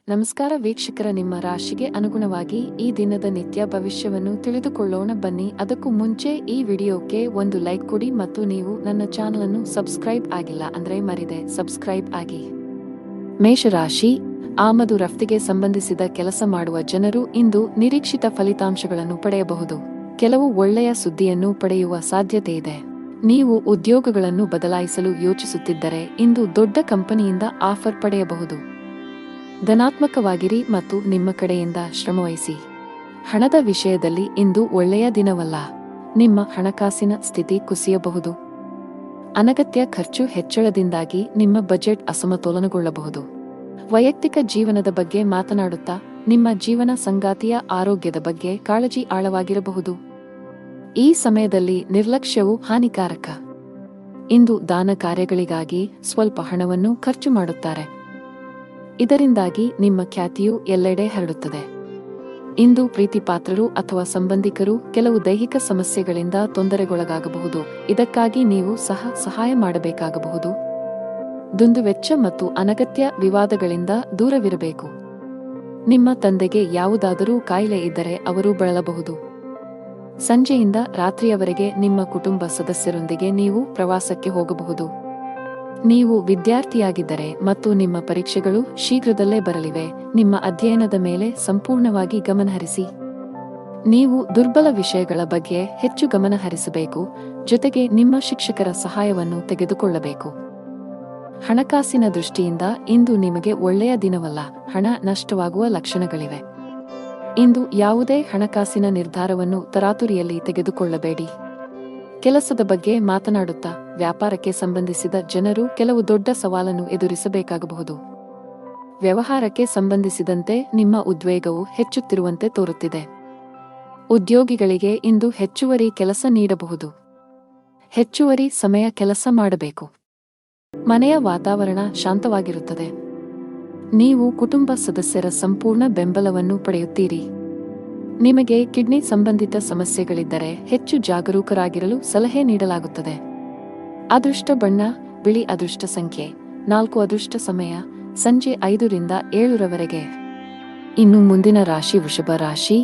ನಮಸ್ಕಾರ ವೀಕ್ಷಕರ, ನಿಮ್ಮ ರಾಶಿಗೆ ಅನುಗುಣವಾಗಿ ಈ ದಿನದ ನಿತ್ಯ ಭವಿಷ್ಯವನ್ನು ತಿಳಿದುಕೊಳ್ಳೋಣ ಬನ್ನಿ. ಅದಕ್ಕೂ ಮುಂಚೆ ಈ ವಿಡಿಯೋಕ್ಕೆ ಒಂದು ಲೈಕ್ ಕೊಡಿ ಮತ್ತು ನೀವು ನನ್ನ ಚಾನಲ್ ಅನ್ನು ಸಬ್ಸ್ಕ್ರೈಬ್ ಆಗಿಲ್ಲ ಅಂದ್ರೆ ಮರಿದೆ ಸಬ್ಸ್ಕ್ರೈಬ್ ಆಗಿ. ಮೇಷರಾಶಿ, ಆಮದು ರಫ್ತಿಗೆ ಸಂಬಂಧಿಸಿದ ಕೆಲಸ ಮಾಡುವ ಜನರು ಇಂದು ನಿರೀಕ್ಷಿತ ಫಲಿತಾಂಶಗಳನ್ನು ಪಡೆಯಬಹುದು. ಕೆಲವು ಒಳ್ಳೆಯ ಸುದ್ದಿಯನ್ನು ಪಡೆಯುವ ಸಾಧ್ಯತೆ ಇದೆ. ನೀವು ಉದ್ಯೋಗಗಳನ್ನು ಬದಲಾಯಿಸಲು ಯೋಚಿಸುತ್ತಿದ್ದರೆ ಇಂದು ದೊಡ್ಡ ಕಂಪನಿಯಿಂದ ಆಫರ್ ಪಡೆಯಬಹುದು. ಧನಾತ್ಮಕವಾಗಿರಿ ಮತ್ತು ನಿಮ್ಮ ಕಡೆಯಿಂದ ಶ್ರಮವಹಿಸಿ. ಹಣದ ವಿಷಯದಲ್ಲಿ ಇಂದು ಒಳ್ಳೆಯ ದಿನವಲ್ಲ. ನಿಮ್ಮ ಹಣಕಾಸಿನ ಸ್ಥಿತಿ ಕುಸಿಯಬಹುದು. ಅನಗತ್ಯ ಖರ್ಚು ಹೆಚ್ಚಳದಿಂದಾಗಿ ನಿಮ್ಮ ಬಜೆಟ್ ಅಸಮತೋಲನಗೊಳ್ಳಬಹುದು. ವೈಯಕ್ತಿಕ ಜೀವನದ ಬಗ್ಗೆ ಮಾತನಾಡುತ್ತಾ ನಿಮ್ಮ ಜೀವನ ಸಂಗಾತಿಯ ಆರೋಗ್ಯದ ಬಗ್ಗೆ ಕಾಳಜಿ ಆಳವಾಗಿರಬಹುದು. ಈ ಸಮಯದಲ್ಲಿ ನಿರ್ಲಕ್ಷ್ಯವು ಹಾನಿಕಾರಕ. ಇಂದು ದಾನ ಕಾರ್ಯಗಳಿಗಾಗಿ ಸ್ವಲ್ಪ ಹಣವನ್ನು ಖರ್ಚು ಮಾಡುತ್ತಾರೆ. ಇದರಿಂದಾಗಿ ನಿಮ್ಮ ಖ್ಯಾತಿಯು ಎಲ್ಲೆಡೆ ಹರಡುತ್ತದೆ. ಇಂದು ಪ್ರೀತಿಪಾತ್ರರು ಅಥವಾ ಸಂಬಂಧಿಕರು ಕೆಲವು ದೈಹಿಕ ಸಮಸ್ಯೆಗಳಿಂದ ತೊಂದರೆಗೊಳಗಾಗಬಹುದು. ಇದಕ್ಕಾಗಿ ನೀವು ಸಹಾಯ ಮಾಡಬೇಕಾಗಬಹುದು. ದುಂದುವೆಚ್ಚ ಮತ್ತು ಅನಗತ್ಯ ವಿವಾದಗಳಿಂದ ದೂರವಿರಬೇಕು. ನಿಮ್ಮ ತಂದೆಗೆ ಯಾವುದಾದರೂ ಕಾಯಿಲೆ ಇದ್ದರೆ ಅವರು ಬಳಲಬಹುದು. ಸಂಜೆಯಿಂದ ರಾತ್ರಿಯವರೆಗೆ ನಿಮ್ಮ ಕುಟುಂಬ ಸದಸ್ಯರೊಂದಿಗೆ ನೀವು ಪ್ರವಾಸಕ್ಕೆ ಹೋಗಬಹುದು. ನೀವು ವಿದ್ಯಾರ್ಥಿಯಾಗಿದ್ದರೆ ಮತ್ತು ನಿಮ್ಮ ಪರೀಕ್ಷೆಗಳು ಶೀಘ್ರದಲ್ಲೇ ಬರಲಿವೆ, ನಿಮ್ಮ ಅಧ್ಯಯನದ ಮೇಲೆ ಸಂಪೂರ್ಣವಾಗಿ ಗಮನಹರಿಸಿ. ನೀವು ದುರ್ಬಲ ವಿಷಯಗಳ ಬಗ್ಗೆ ಹೆಚ್ಚು ಗಮನಹರಿಸಬೇಕು, ಜೊತೆಗೆ ನಿಮ್ಮ ಶಿಕ್ಷಕರ ಸಹಾಯವನ್ನು ತೆಗೆದುಕೊಳ್ಳಬೇಕು. ಹಣಕಾಸಿನ ದೃಷ್ಟಿಯಿಂದ ಇಂದು ನಿಮಗೆ ಒಳ್ಳೆಯ ದಿನವಲ್ಲ. ಹಣ ನಷ್ಟವಾಗುವ ಲಕ್ಷಣಗಳಿವೆ. ಇಂದು ಯಾವುದೇ ಹಣಕಾಸಿನ ನಿರ್ಧಾರವನ್ನು ತರಾತುರಿಯಲ್ಲಿ ತೆಗೆದುಕೊಳ್ಳಬೇಡಿ. ಕೆಲಸದ ಬಗ್ಗೆ ಮಾತನಾಡುತ್ತಾ ವ್ಯಾಪಾರಕ್ಕೆ ಸಂಬಂಧಿಸಿದ ಜನರು ಕೆಲವು ದೊಡ್ಡ ಸವಾಲನ್ನು ಎದುರಿಸಬೇಕಾಗಬಹುದು. ವ್ಯವಹಾರಕ್ಕೆ ಸಂಬಂಧಿಸಿದಂತೆ ನಿಮ್ಮ ಉದ್ವೇಗವು ಹೆಚ್ಚುತ್ತಿರುವಂತೆ ತೋರುತ್ತಿದೆ. ಉದ್ಯೋಗಿಗಳಿಗೆ ಇಂದು ಹೆಚ್ಚುವರಿ ಕೆಲಸ ನೀಡಬಹುದು. ಹೆಚ್ಚುವರಿ ಸಮಯ ಕೆಲಸ ಮಾಡಬೇಕು. ಮನೆಯ ವಾತಾವರಣ ಶಾಂತವಾಗಿರುತ್ತದೆ. ನೀವು ಕುಟುಂಬ ಸದಸ್ಯರ ಸಂಪೂರ್ಣ ಬೆಂಬಲವನ್ನು ಪಡೆಯುತ್ತೀರಿ. ನಿಮಗೆ ಕಿಡ್ನಿ ಸಂಬಂಧಿತ ಸಮಸ್ಯೆಗಳಿದ್ದರೆ ಹೆಚ್ಚು ಜಾಗರೂಕರಾಗಿರಲು ಸಲಹೆ ನೀಡಲಾಗುತ್ತದೆ. ಅದೃಷ್ಟ ಬಣ್ಣ ಬಿಳಿ. ಅದೃಷ್ಟ ಸಂಖ್ಯೆ 4. ಅದೃಷ್ಟ ಸಮಯ ಸಂಜೆ 5 ರಿಂದ 7 ರವರೆಗೆ. ಇನ್ನು ಮುಂದಿನ ರಾಶಿ ವೃಷಭ ರಾಶಿ.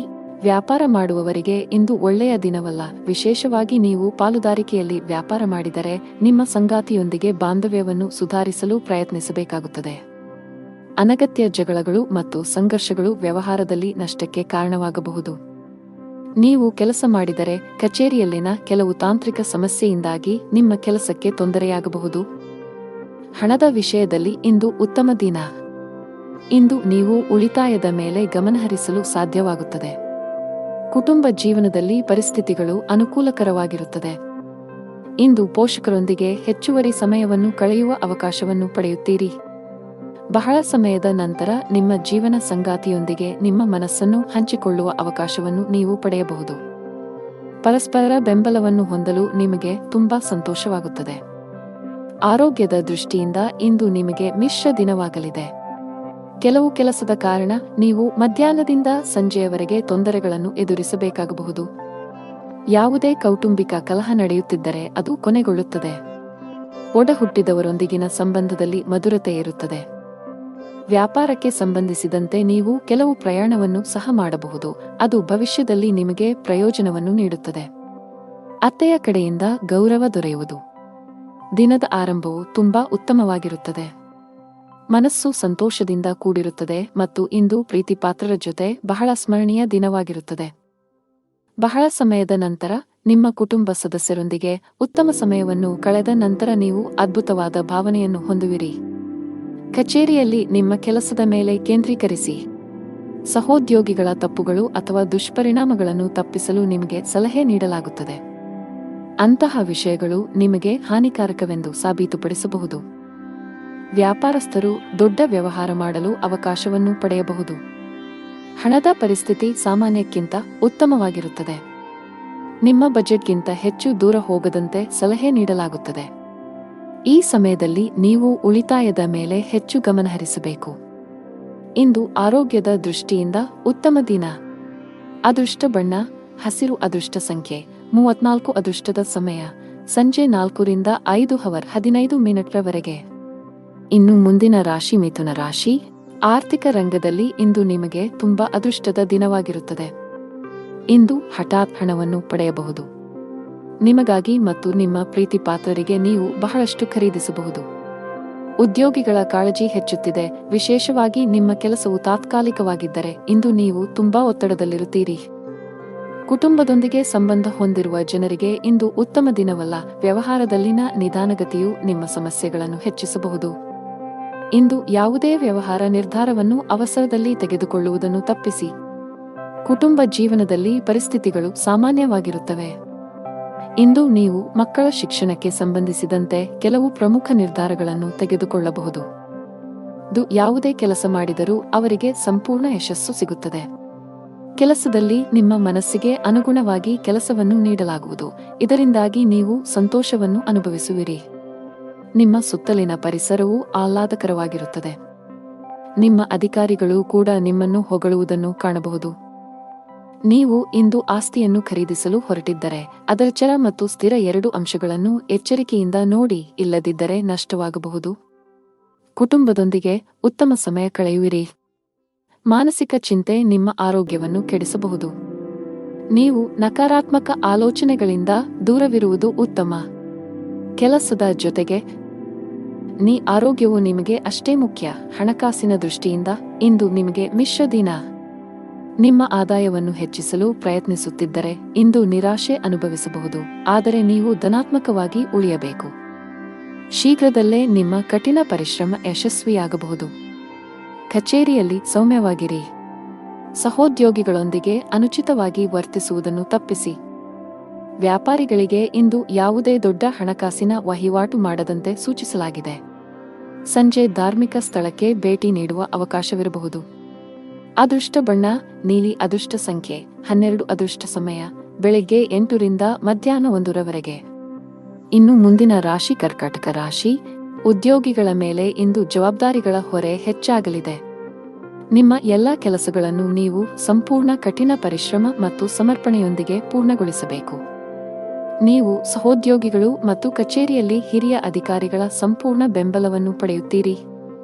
ವ್ಯಾಪಾರ ಮಾಡುವವರಿಗೆ ಇಂದು ಒಳ್ಳೆಯ ದಿನವಲ್ಲ. ವಿಶೇಷವಾಗಿ ನೀವು ಪಾಲುದಾರಿಕೆಯಲ್ಲಿ ವ್ಯಾಪಾರ ಮಾಡಿದರೆ ನಿಮ್ಮ ಸಂಗಾತಿಯೊಂದಿಗೆ ಬಾಂಧವ್ಯವನ್ನು ಸುಧಾರಿಸಲು ಪ್ರಯತ್ನಿಸಬೇಕಾಗುತ್ತದೆ. ಅನಗತ್ಯ ಜಗಳಗಳು ಮತ್ತು ಸಂಘರ್ಷಗಳು ವ್ಯವಹಾರದಲ್ಲಿ ನಷ್ಟಕ್ಕೆ ಕಾರಣವಾಗಬಹುದು. ನೀವು ಕೆಲಸ ಮಾಡಿದರೆ ಕಚೇರಿಯಲ್ಲಿನ ಕೆಲವು ತಾಂತ್ರಿಕ ಸಮಸ್ಯೆಯಿಂದಾಗಿ ನಿಮ್ಮ ಕೆಲಸಕ್ಕೆ ತೊಂದರೆಯಾಗಬಹುದು. ಹಣದ ವಿಷಯದಲ್ಲಿ ಇಂದು ಉತ್ತಮ ದಿನ. ಇಂದು ನೀವು ಉಳಿತಾಯದ ಮೇಲೆ ಗಮನಹರಿಸಲು ಸಾಧ್ಯವಾಗುತ್ತದೆ. ಕುಟುಂಬ ಜೀವನದಲ್ಲಿ ಪರಿಸ್ಥಿತಿಗಳು ಅನುಕೂಲಕರವಾಗಿರುತ್ತದೆ. ಇಂದು ಪೋಷಕರೊಂದಿಗೆ ಹೆಚ್ಚುವರಿ ಸಮಯವನ್ನು ಕಳೆಯುವ ಅವಕಾಶವನ್ನು ಪಡೆಯುತ್ತೀರಿ. ಬಹಳ ಸಮಯದ ನಂತರ ನಿಮ್ಮ ಜೀವನ ಸಂಗಾತಿಯೊಂದಿಗೆ ನಿಮ್ಮ ಮನಸ್ಸನ್ನು ಹಂಚಿಕೊಳ್ಳುವ ಅವಕಾಶವನ್ನು ನೀವು ಪಡೆಯಬಹುದು. ಪರಸ್ಪರ ಬೆಂಬಲವನ್ನು ಹೊಂದಲು ನಿಮಗೆ ತುಂಬಾ ಸಂತೋಷವಾಗುತ್ತದೆ. ಆರೋಗ್ಯದ ದೃಷ್ಟಿಯಿಂದ ಇಂದು ನಿಮಗೆ ಮಿಶ್ರ ದಿನವಾಗಲಿದೆ. ಕೆಲವು ಕೆಲಸದ ಕಾರಣ ನೀವು ಮಧ್ಯಾಹ್ನದಿಂದ ಸಂಜೆಯವರೆಗೆ ತೊಂದರೆಗಳನ್ನು ಎದುರಿಸಬೇಕಾಗಬಹುದು. ಯಾವುದೇ ಕೌಟುಂಬಿಕ ಕಲಹ ನಡೆಯುತ್ತಿದ್ದರೆ ಅದು ಕೊನೆಗೊಳ್ಳುತ್ತದೆ. ಒಡಹುಟ್ಟಿದವರೊಂದಿಗಿನ ಸಂಬಂಧದಲ್ಲಿ ಮಧುರತೆ ಇರುತ್ತದೆ. ವ್ಯಾಪಾರಕ್ಕೆ ಸಂಬಂಧಿಸಿದಂತೆ ನೀವು ಕೆಲವು ಪ್ರಯಾಣವನ್ನು ಸಹ ಮಾಡಬಹುದು. ಅದು ಭವಿಷ್ಯದಲ್ಲಿ ನಿಮಗೆ ಪ್ರಯೋಜನವನ್ನು ನೀಡುತ್ತದೆ. ಅತ್ತೆಯ ಕಡೆಯಿಂದ ಗೌರವ ದೊರೆಯುವುದು. ದಿನದ ಆರಂಭವು ತುಂಬಾ ಉತ್ತಮವಾಗಿರುತ್ತದೆ. ಮನಸ್ಸು ಸಂತೋಷದಿಂದ ಕೂಡಿರುತ್ತದೆ ಮತ್ತು ಇಂದು ಪ್ರೀತಿಪಾತ್ರರ ಜೊತೆ ಬಹಳ ಸ್ಮರಣೀಯ ದಿನವಾಗಿರುತ್ತದೆ. ಬಹಳ ಸಮಯದ ನಂತರ ನಿಮ್ಮ ಕುಟುಂಬ ಸದಸ್ಯರೊಂದಿಗೆ ಉತ್ತಮ ಸಮಯವನ್ನು ಕಳೆದ ನಂತರ ನೀವು ಅದ್ಭುತವಾದ ಭಾವನೆಯನ್ನು ಹೊಂದುವಿರಿ. ಕಚೇರಿಯಲ್ಲಿ ನಿಮ್ಮ ಕೆಲಸದ ಮೇಲೆ ಕೇಂದ್ರೀಕರಿಸಿ. ಸಹೋದ್ಯೋಗಿಗಳ ತಪ್ಪುಗಳು ಅಥವಾ ದುಷ್ಪರಿಣಾಮಗಳನ್ನು ತಪ್ಪಿಸಲು ನಿಮಗೆ ಸಲಹೆ ನೀಡಲಾಗುತ್ತದೆ. ಅಂತಹ ವಿಷಯಗಳು ನಿಮಗೆ ಹಾನಿಕಾರಕವೆಂದು ಸಾಬೀತುಪಡಿಸಬಹುದು. ವ್ಯಾಪಾರಸ್ಥರು ದೊಡ್ಡ ವ್ಯವಹಾರ ಮಾಡಲು ಅವಕಾಶವನ್ನು ಪಡೆಯಬಹುದು. ಹಣದ ಪರಿಸ್ಥಿತಿ ಸಾಮಾನ್ಯಕ್ಕಿಂತ ಉತ್ತಮವಾಗಿರುತ್ತದೆ. ನಿಮ್ಮ ಬಜೆಟ್ಗಿಂತ ಹೆಚ್ಚು ದೂರ ಹೋಗದಂತೆ ಸಲಹೆ ನೀಡಲಾಗುತ್ತದೆ. ಈ ಸಮಯದಲ್ಲಿ ನೀವು ಉಳಿತಾಯದ ಮೇಲೆ ಹೆಚ್ಚು ಗಮನಹರಿಸಬೇಕು. ಇಂದು ಆರೋಗ್ಯದ ದೃಷ್ಟಿಯಿಂದ ಉತ್ತಮ ದಿನ. ಅದೃಷ್ಟ ಬಣ್ಣ ಹಸಿರು. ಅದೃಷ್ಟ ಸಂಖ್ಯೆ 34. ಅದೃಷ್ಟದ ಸಮಯ ಸಂಜೆ 4 ರಿಂದ 5 15 ಮಿನಿಟ್ರವರೆಗೆ. ಇನ್ನು ಮುಂದಿನ ರಾಶಿ ಮಿಥುನ ರಾಶಿ. ಆರ್ಥಿಕ ರಂಗದಲ್ಲಿ ಇಂದು ನಿಮಗೆ ತುಂಬಾ ಅದೃಷ್ಟದ ದಿನವಾಗಿರುತ್ತದೆ. ಇಂದು ಹಠಾತ್ ಹಣವನ್ನು ಪಡೆಯಬಹುದು. ನಿಮಗಾಗಿ ಮತ್ತು ನಿಮ್ಮ ಪ್ರೀತಿ ಪಾತ್ರರಿಗೆ ನೀವು ಬಹಳಷ್ಟು ಖರೀದಿಸಬಹುದು. ಉದ್ಯೋಗಿಗಳ ಕಾಳಜಿ ಹೆಚ್ಚುತ್ತಿದೆ, ವಿಶೇಷವಾಗಿ ನಿಮ್ಮ ಕೆಲಸವು ತಾತ್ಕಾಲಿಕವಾಗಿದ್ದರೆ ಇಂದು ನೀವು ತುಂಬಾ ಒತ್ತಡದಲ್ಲಿರುತ್ತೀರಿ. ಕುಟುಂಬದೊಂದಿಗೆ ಸಂಬಂಧ ಹೊಂದಿರುವ ಜನರಿಗೆ ಇಂದು ಉತ್ತಮ ದಿನವಲ್ಲ. ವ್ಯವಹಾರದಲ್ಲಿನ ನಿಧಾನಗತಿಯು ನಿಮ್ಮ ಸಮಸ್ಯೆಗಳನ್ನು ಹೆಚ್ಚಿಸಬಹುದು. ಇಂದು ಯಾವುದೇ ವ್ಯವಹಾರ ನಿರ್ಧಾರವನ್ನು ಅವಸರದಲ್ಲಿ ತೆಗೆದುಕೊಳ್ಳುವುದನ್ನು ತಪ್ಪಿಸಿ. ಕುಟುಂಬ ಜೀವನದಲ್ಲಿ ಪರಿಸ್ಥಿತಿಗಳು ಸಾಮಾನ್ಯವಾಗಿರುತ್ತವೆ. ಇಂದು ನೀವು ಮಕ್ಕಳ ಶಿಕ್ಷಣಕ್ಕೆ ಸಂಬಂಧಿಸಿದಂತೆ ಕೆಲವು ಪ್ರಮುಖ ನಿರ್ಧಾರಗಳನ್ನು ತೆಗೆದುಕೊಳ್ಳಬಹುದು. ಯಾವುದೇ ಕೆಲಸ ಮಾಡಿದರೂ ಅವರಿಗೆ ಸಂಪೂರ್ಣ ಯಶಸ್ಸು ಸಿಗುತ್ತದೆ. ಕೆಲಸದಲ್ಲಿ ನಿಮ್ಮ ಮನಸ್ಸಿಗೆ ಅನುಗುಣವಾಗಿ ಕೆಲಸವನ್ನು ನೀಡಲಾಗುವುದು, ಇದರಿಂದಾಗಿ ನೀವು ಸಂತೋಷವನ್ನು ಅನುಭವಿಸುವಿರಿ. ನಿಮ್ಮ ಸುತ್ತಲಿನ ಪರಿಸರವು ಆಹ್ಲಾದಕರವಾಗಿರುತ್ತದೆ. ನಿಮ್ಮ ಅಧಿಕಾರಿಗಳು ಕೂಡ ನಿಮ್ಮನ್ನು ಹೊಗಳುವುದನ್ನು ಕಾಣಬಹುದು. ನೀವು ಇಂದು ಆಸ್ತಿಯನ್ನು ಖರೀದಿಸಲು ಹೊರಟಿದ್ದರೆ ಅದರ ಚರ ಮತ್ತು ಸ್ಥಿರ ಎರಡು ಅಂಶಗಳನ್ನು ಎಚ್ಚರಿಕೆಯಿಂದ ನೋಡಿ, ಇಲ್ಲದಿದ್ದರೆ ನಷ್ಟವಾಗಬಹುದು. ಕುಟುಂಬದೊಂದಿಗೆ ಉತ್ತಮ ಸಮಯ ಕಳೆಯುವಿರಿ. ಮಾನಸಿಕ ಚಿಂತೆ ನಿಮ್ಮ ಆರೋಗ್ಯವನ್ನು ಕೆಡಿಸಬಹುದು. ನೀವು ನಕಾರಾತ್ಮಕ ಆಲೋಚನೆಗಳಿಂದ ದೂರವಿರುವುದು ಉತ್ತಮ. ಕೆಲಸದ ಜೊತೆಗೆ ಆರೋಗ್ಯವು ನಿಮಗೆ ಅಷ್ಟೇ ಮುಖ್ಯ. ಹಣಕಾಸಿನ ದೃಷ್ಟಿಯಿಂದ ಇಂದು ನಿಮಗೆ ಮಿಶ್ರ ದಿನ. ನಿಮ್ಮ ಆದಾಯವನ್ನು ಹೆಚ್ಚಿಸಲು ಪ್ರಯತ್ನಿಸುತ್ತಿದ್ದರೆ ಇಂದು ನಿರಾಶೆ ಅನುಭವಿಸಬಹುದು, ಆದರೆ ನೀವು ಧನಾತ್ಮಕವಾಗಿ ಉಳಿಯಬೇಕು. ಶೀಘ್ರದಲ್ಲೇ ನಿಮ್ಮ ಕಠಿಣ ಪರಿಶ್ರಮ ಯಶಸ್ವಿಯಾಗಬಹುದು. ಕಚೇರಿಯಲ್ಲಿ ಸೌಮ್ಯವಾಗಿರಿ. ಸಹೋದ್ಯೋಗಿಗಳೊಂದಿಗೆ ಅನುಚಿತವಾಗಿ ವರ್ತಿಸುವುದನ್ನು ತಪ್ಪಿಸಿ. ವ್ಯಾಪಾರಿಗಳಿಗೆ ಇಂದು ಯಾವುದೇ ದೊಡ್ಡ ಹಣಕಾಸಿನ ವಹಿವಾಟು ಮಾಡದಂತೆ ಸೂಚಿಸಲಾಗಿದೆ. ಸಂಜೆ ಧಾರ್ಮಿಕ ಸ್ಥಳಕ್ಕೆ ಭೇಟಿ ನೀಡುವ ಅವಕಾಶವಿರಬಹುದು. ಅದೃಷ್ಟ ಬಣ್ಣ ನೀಲಿ. ಅದೃಷ್ಟ ಸಂಖ್ಯೆ 12. ಅದೃಷ್ಟ ಸಮಯ ಬೆಳಗ್ಗೆ 8 ರಿಂದ ಮಧ್ಯಾಹ್ನ 1 ರವರೆಗೆ. ಇನ್ನು ಮುಂದಿನ ರಾಶಿ ಕರ್ಕಾಟಕ ರಾಶಿ. ಉದ್ಯೋಗಿಗಳ ಮೇಲೆ ಇಂದು ಜವಾಬ್ದಾರಿಗಳ ಹೊರೆ ಹೆಚ್ಚಾಗಲಿದೆ. ನಿಮ್ಮ ಎಲ್ಲಾ ಕೆಲಸಗಳನ್ನು ನೀವು ಸಂಪೂರ್ಣ ಕಠಿಣ ಪರಿಶ್ರಮ ಮತ್ತು ಸಮರ್ಪಣೆಯೊಂದಿಗೆ ಪೂರ್ಣಗೊಳಿಸಬೇಕು. ನೀವು ಸಹೋದ್ಯೋಗಿಗಳು ಮತ್ತು ಕಚೇರಿಯಲ್ಲಿ ಹಿರಿಯ ಅಧಿಕಾರಿಗಳ ಸಂಪೂರ್ಣ ಬೆಂಬಲವನ್ನು ಪಡೆಯುತ್ತೀರಿ.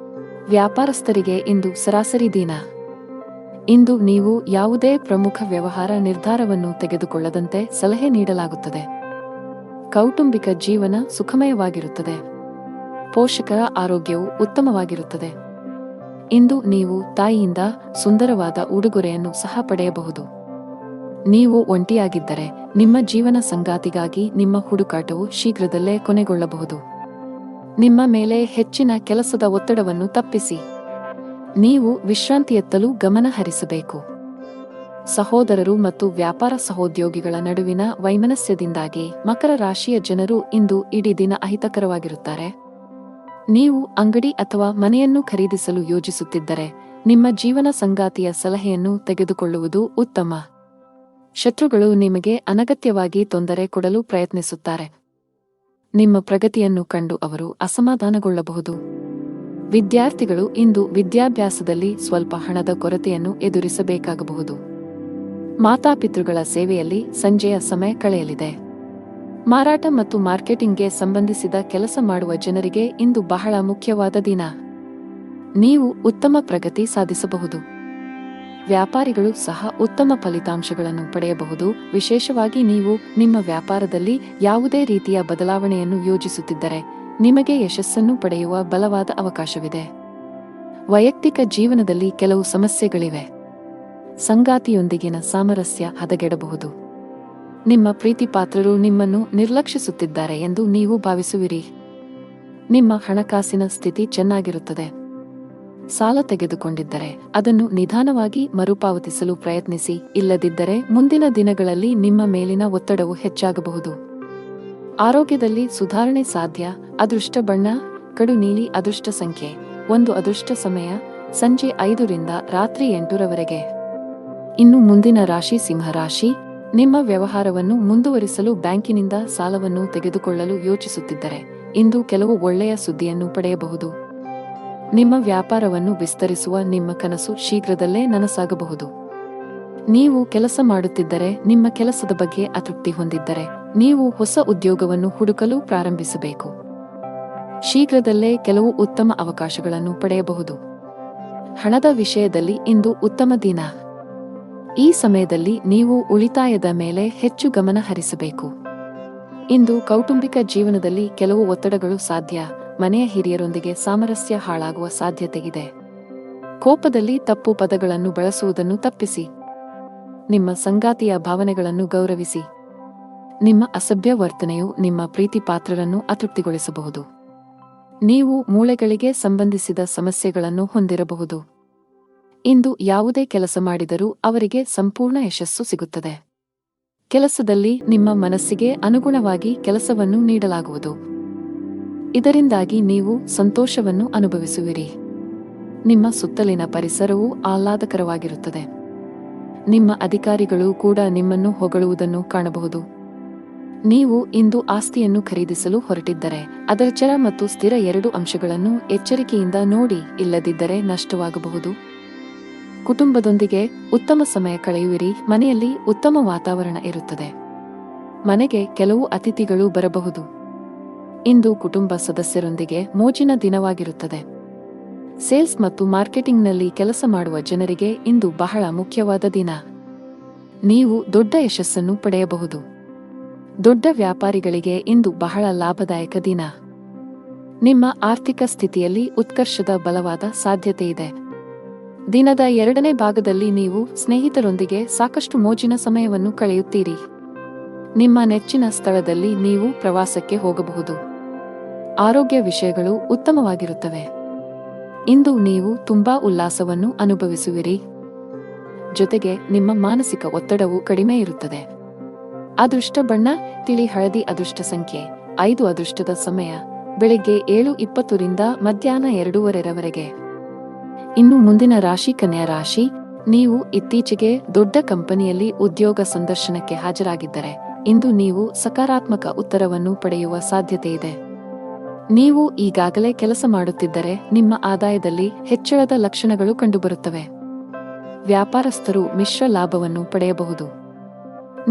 ವ್ಯಾಪಾರಸ್ಥರಿಗೆ ಇಂದು ಸರಾಸರಿ ದಿನ. ಇಂದು ನೀವು ಯಾವುದೇ ಪ್ರಮುಖ ವ್ಯವಹಾರ ನಿರ್ಧಾರವನ್ನು ತೆಗೆದುಕೊಳ್ಳದಂತೆ ಸಲಹೆ ನೀಡಲಾಗುತ್ತದೆ. ಕೌಟುಂಬಿಕ ಜೀವನ ಸುಖಮಯವಾಗಿರುತ್ತದೆ. ಪೋಷಕರ ಆರೋಗ್ಯವು ಉತ್ತಮವಾಗಿರುತ್ತದೆ. ಇಂದು ನೀವು ತಾಯಿಯಿಂದ ಸುಂದರವಾದ ಉಡುಗೊರೆಯನ್ನು ಸಹ ಪಡೆಯಬಹುದು. ನೀವು ಒಂಟಿಯಾಗಿದ್ದರೆ ನಿಮ್ಮ ಜೀವನ ಸಂಗಾತಿಗಾಗಿ ನಿಮ್ಮ ಹುಡುಕಾಟವು ಶೀಘ್ರದಲ್ಲೇ ಕೊನೆಗೊಳ್ಳಬಹುದು. ನಿಮ್ಮ ಮೇಲೆ ಹೆಚ್ಚಿನ ಕೆಲಸದ ಒತ್ತಡವನ್ನು ತಪ್ಪಿಸಿ. ನೀವು ವಿಶ್ರಾಂತಿಯತ್ತಲೂ ಗಮನ ಹರಿಸಬೇಕು. ಸಹೋದರರು ಮತ್ತು ವ್ಯಾಪಾರ ಸಹೋದ್ಯೋಗಿಗಳ ನಡುವಿನ ವೈಮನಸ್ಯದಿಂದಾಗಿ ಮಕರ ರಾಶಿಯ ಜನರು ಇಂದು ಇಡೀ ದಿನ ಅಹಿತಕರವಾಗಿರುತ್ತಾರೆ. ನೀವು ಅಂಗಡಿ ಅಥವಾ ಮನೆಯನ್ನು ಖರೀದಿಸಲು ಯೋಜಿಸುತ್ತಿದ್ದರೆ ನಿಮ್ಮ ಜೀವನ ಸಂಗಾತಿಯ ಸಲಹೆಯನ್ನು ತೆಗೆದುಕೊಳ್ಳುವುದು ಉತ್ತಮ. ಶತ್ರುಗಳು ನಿಮಗೆ ಅನಗತ್ಯವಾಗಿ ತೊಂದರೆ ಕೊಡಲು ಪ್ರಯತ್ನಿಸುತ್ತಾರೆ. ನಿಮ್ಮ ಪ್ರಗತಿಯನ್ನು ಕಂಡು ಅವರು ಅಸಮಾಧಾನಗೊಳ್ಳಬಹುದು. ವಿದ್ಯಾರ್ಥಿಗಳು ಇಂದು ವಿದ್ಯಾಭ್ಯಾಸದಲ್ಲಿ ಸ್ವಲ್ಪ ಹಣದ ಕೊರತೆಯನ್ನು ಎದುರಿಸಬೇಕಾಗಬಹುದು. ಮಾತಾಪಿತೃಗಳ ಸೇವೆಯಲ್ಲಿ ಸಂಜೆಯ ಸಮಯ ಕಳೆಯಲಿದೆ. ಮಾರಾಟ ಮತ್ತು ಮಾರ್ಕೆಟಿಂಗ್ಗೆ ಸಂಬಂಧಿಸಿದ ಕೆಲಸ ಮಾಡುವ ಜನರಿಗೆ ಇಂದು ಬಹಳ ಮುಖ್ಯವಾದ ದಿನ. ನೀವು ಉತ್ತಮ ಪ್ರಗತಿ ಸಾಧಿಸಬಹುದು. ವ್ಯಾಪಾರಿಗಳು ಸಹ ಉತ್ತಮ ಫಲಿತಾಂಶಗಳನ್ನು ಪಡೆಯಬಹುದು. ವಿಶೇಷವಾಗಿ ನೀವು ನಿಮ್ಮ ವ್ಯಾಪಾರದಲ್ಲಿ ಯಾವುದೇ ರೀತಿಯ ಬದಲಾವಣೆಯನ್ನು ಯೋಜಿಸುತ್ತಿದ್ದರೆ ನಿಮಗೆ ಯಶಸ್ಸನ್ನು ಪಡೆಯುವ ಬಲವಾದ ಅವಕಾಶವಿದೆ. ವೈಯಕ್ತಿಕ ಜೀವನದಲ್ಲಿ ಕೆಲವು ಸಮಸ್ಯೆಗಳಿವೆ. ಸಂಗಾತಿಯೊಂದಿಗಿನ ಸಾಮರಸ್ಯ ಹದಗೆಡಬಹುದು. ನಿಮ್ಮ ಪ್ರೀತಿಪಾತ್ರರು ನಿಮ್ಮನ್ನು ನಿರ್ಲಕ್ಷಿಸುತ್ತಿದ್ದಾರೆ ಎಂದು ನೀವು ಭಾವಿಸುವಿರಿ. ನಿಮ್ಮ ಹಣಕಾಸಿನ ಸ್ಥಿತಿ ಚೆನ್ನಾಗಿರುತ್ತದೆ. ಸಾಲ ತೆಗೆದುಕೊಂಡಿದ್ದರೆ ಅದನ್ನು ನಿಧಾನವಾಗಿ ಮರುಪಾವತಿಸಲು ಪ್ರಯತ್ನಿಸಿ, ಇಲ್ಲದಿದ್ದರೆ ಮುಂದಿನ ದಿನಗಳಲ್ಲಿ ನಿಮ್ಮ ಮೇಲಿನ ಒತ್ತಡವು ಹೆಚ್ಚಾಗಬಹುದು. ಆರೋಗ್ಯದಲ್ಲಿ ಸುಧಾರಣೆ ಸಾಧ್ಯ. ಅದೃಷ್ಟ ಬಣ್ಣ ಕಡು ನೀಲಿ. ಅದೃಷ್ಟ ಸಂಖ್ಯೆ 1. ಅದೃಷ್ಟ ಸಮಯ ಸಂಜೆ 5 ರಿಂದ ರಾತ್ರಿ 8 ರವರೆಗೆ. ಇನ್ನು ಮುಂದಿನ ರಾಶಿ ಸಿಂಹರಾಶಿ. ನಿಮ್ಮ ವ್ಯವಹಾರವನ್ನು ಮುಂದುವರಿಸಲು ಬ್ಯಾಂಕಿನಿಂದ ಸಾಲವನ್ನು ತೆಗೆದುಕೊಳ್ಳಲು ಯೋಚಿಸುತ್ತಿದ್ದರೆ ಇಂದು ಕೆಲವು ಒಳ್ಳೆಯ ಸುದ್ದಿಯನ್ನು ಪಡೆಯಬಹುದು. ನಿಮ್ಮ ವ್ಯಾಪಾರವನ್ನು ವಿಸ್ತರಿಸುವ ನಿಮ್ಮ ಕನಸು ಶೀಘ್ರದಲ್ಲೇ ನನಸಾಗಬಹುದು. ನೀವು ಕೆಲಸ ಮಾಡುತ್ತಿದ್ದರೆ ನಿಮ್ಮ ಕೆಲಸದ ಬಗ್ಗೆ ಅತೃಪ್ತಿ ಹೊಂದಿದ್ದರೆ ನೀವು ಹೊಸ ಉದ್ಯೋಗವನ್ನು ಹುಡುಕಲು ಪ್ರಾರಂಭಿಸಬೇಕು. ಶೀಘ್ರದಲ್ಲೇ ಕೆಲವು ಉತ್ತಮ ಅವಕಾಶಗಳನ್ನು ಪಡೆಯಬಹುದು. ಹಣದ ವಿಷಯದಲ್ಲಿ ಇಂದು ಉತ್ತಮ ದಿನ. ಈ ಸಮಯದಲ್ಲಿ ನೀವು ಉಳಿತಾಯದ ಮೇಲೆ ಹೆಚ್ಚು ಗಮನ ಹರಿಸಬೇಕು. ಇಂದು ಕೌಟುಂಬಿಕ ಜೀವನದಲ್ಲಿ ಕೆಲವು ಒತ್ತಡಗಳು ಸಾಧ್ಯ. ಮನೆಯ ಹಿರಿಯರೊಂದಿಗೆ ಸಾಮರಸ್ಯ ಹಾಳಾಗುವ ಸಾಧ್ಯತೆಯಿದೆ. ಕೋಪದಲ್ಲಿ ತಪ್ಪು ಪದಗಳನ್ನು ಬಳಸುವುದನ್ನು ತಪ್ಪಿಸಿ. ನಿಮ್ಮ ಸಂಗಾತಿಯ ಭಾವನೆಗಳನ್ನು ಗೌರವಿಸಿ. ನಿಮ್ಮ ಅಸಭ್ಯ ವರ್ತನೆಯು ನಿಮ್ಮ ಪ್ರೀತಿ ಪಾತ್ರರನ್ನು ಅತೃಪ್ತಿಗೊಳಿಸಬಹುದು. ನೀವು ಮೂಳೆಗಳಿಗೆ ಸಂಬಂಧಿಸಿದ ಸಮಸ್ಯೆಗಳನ್ನು ಹೊಂದಿರಬಹುದು. ಇಂದು ಯಾವುದೇ ಕೆಲಸ ಮಾಡಿದರೂ ಅವರಿಗೆ ಸಂಪೂರ್ಣ ಯಶಸ್ಸು ಸಿಗುತ್ತದೆ. ಕೆಲಸದಲ್ಲಿ ನಿಮ್ಮ ಮನಸ್ಸಿಗೆ ಅನುಗುಣವಾಗಿ ಕೆಲಸವನ್ನು ನೀಡಲಾಗುವುದು. ಇದರಿಂದಾಗಿ ನೀವು ಸಂತೋಷವನ್ನು ಅನುಭವಿಸುವಿರಿ. ನಿಮ್ಮ ಸುತ್ತಲಿನ ಪರಿಸರವು ಆಹ್ಲಾದಕರವಾಗಿರುತ್ತದೆ. ನಿಮ್ಮ ಅಧಿಕಾರಿಗಳು ಕೂಡ ನಿಮ್ಮನ್ನು ಹೊಗಳುವುದನ್ನು ಕಾಣಬಹುದು. ನೀವು ಇಂದು ಆಸ್ತಿಯನ್ನು ಖರೀದಿಸಲು ಹೊರಟಿದ್ದರೆ ಅದರ ಚರ ಮತ್ತು ಸ್ಥಿರ ಎರಡೂ ಅಂಶಗಳನ್ನು ಎಚ್ಚರಿಕೆಯಿಂದ ನೋಡಿ, ಇಲ್ಲದಿದ್ದರೆ ನಷ್ಟವಾಗಬಹುದು. ಕುಟುಂಬದೊಂದಿಗೆ ಉತ್ತಮ ಸಮಯ ಕಳೆಯುವಿರಿ. ಮನೆಯಲ್ಲಿ ಉತ್ತಮ ವಾತಾವರಣ ಇರುತ್ತದೆ. ಮನೆಗೆ ಕೆಲವು ಅತಿಥಿಗಳು ಬರಬಹುದು. ಇಂದು ಕುಟುಂಬ ಸದಸ್ಯರೊಂದಿಗೆ ಮೋಜಿನ ದಿನವಾಗಿರುತ್ತದೆ. ಸೇಲ್ಸ್ ಮತ್ತು ಮಾರ್ಕೆಟಿಂಗ್ನಲ್ಲಿ ಕೆಲಸ ಮಾಡುವ ಜನರಿಗೆ ಇಂದು ಬಹಳ ಮುಖ್ಯವಾದ ದಿನ. ನೀವು ದೊಡ್ಡ ಯಶಸ್ಸನ್ನು ಪಡೆಯಬಹುದು. ದೊಡ್ಡ ವ್ಯಾಪಾರಿಗಳಿಗೆ ಇಂದು ಬಹಳ ಲಾಭದಾಯಕ ದಿನ. ನಿಮ್ಮ ಆರ್ಥಿಕ ಸ್ಥಿತಿಯಲ್ಲಿ ಉತ್ಕರ್ಷದ ಬಲವಾದ ಸಾಧ್ಯತೆಯಿದೆ. ದಿನದ ಎರಡನೇ ಭಾಗದಲ್ಲಿ ನೀವು ಸ್ನೇಹಿತರೊಂದಿಗೆ ಸಾಕಷ್ಟು ಮೋಜಿನ ಸಮಯವನ್ನು ಕಳೆಯುತ್ತೀರಿ. ನಿಮ್ಮ ನೆಚ್ಚಿನ ಸ್ಥಳದಲ್ಲಿ ನೀವು ಪ್ರವಾಸಕ್ಕೆ ಹೋಗಬಹುದು. ಆರೋಗ್ಯ ವಿಷಯಗಳು ಉತ್ತಮವಾಗಿರುತ್ತವೆ. ಇಂದು ನೀವು ತುಂಬಾ ಉಲ್ಲಾಸವನ್ನು ಅನುಭವಿಸುವಿರಿ. ಜೊತೆಗೆ ನಿಮ್ಮ ಮಾನಸಿಕ ಒತ್ತಡವು ಕಡಿಮೆ ಇರುತ್ತದೆ. ಅದೃಷ್ಟ ಬಣ್ಣ ತಿಳಿ ಹಳದಿ. ಅದೃಷ್ಟ ಸಂಖ್ಯೆ 5. ಅದೃಷ್ಟದ ಸಮಯ ಬೆಳಿಗ್ಗೆ 7:20 ರಿಂದ ಮಧ್ಯಾಹ್ನ 2:30 ಇನ್ನು ಮುಂದಿನ ರಾಶಿ ಕನ್ಯಾ ರಾಶಿ. ನೀವು ಇತ್ತೀಚೆಗೆ ದೊಡ್ಡ ಕಂಪನಿಯಲ್ಲಿ ಉದ್ಯೋಗ ಸಂದರ್ಶನಕ್ಕೆ ಹಾಜರಾಗಿದ್ದರೆ ಇಂದು ನೀವು ಸಕಾರಾತ್ಮಕ ಉತ್ತರವನ್ನು ಪಡೆಯುವ ಸಾಧ್ಯತೆಯಿದೆ. ನೀವು ಈಗಾಗಲೇ ಕೆಲಸ ಮಾಡುತ್ತಿದ್ದರೆ ನಿಮ್ಮ ಆದಾಯದಲ್ಲಿ ಹೆಚ್ಚಳದ ಲಕ್ಷಣಗಳು ಕಂಡುಬರುತ್ತವೆ. ವ್ಯಾಪಾರಸ್ಥರು ಮಿಶ್ರ ಲಾಭವನ್ನು ಪಡೆಯಬಹುದು.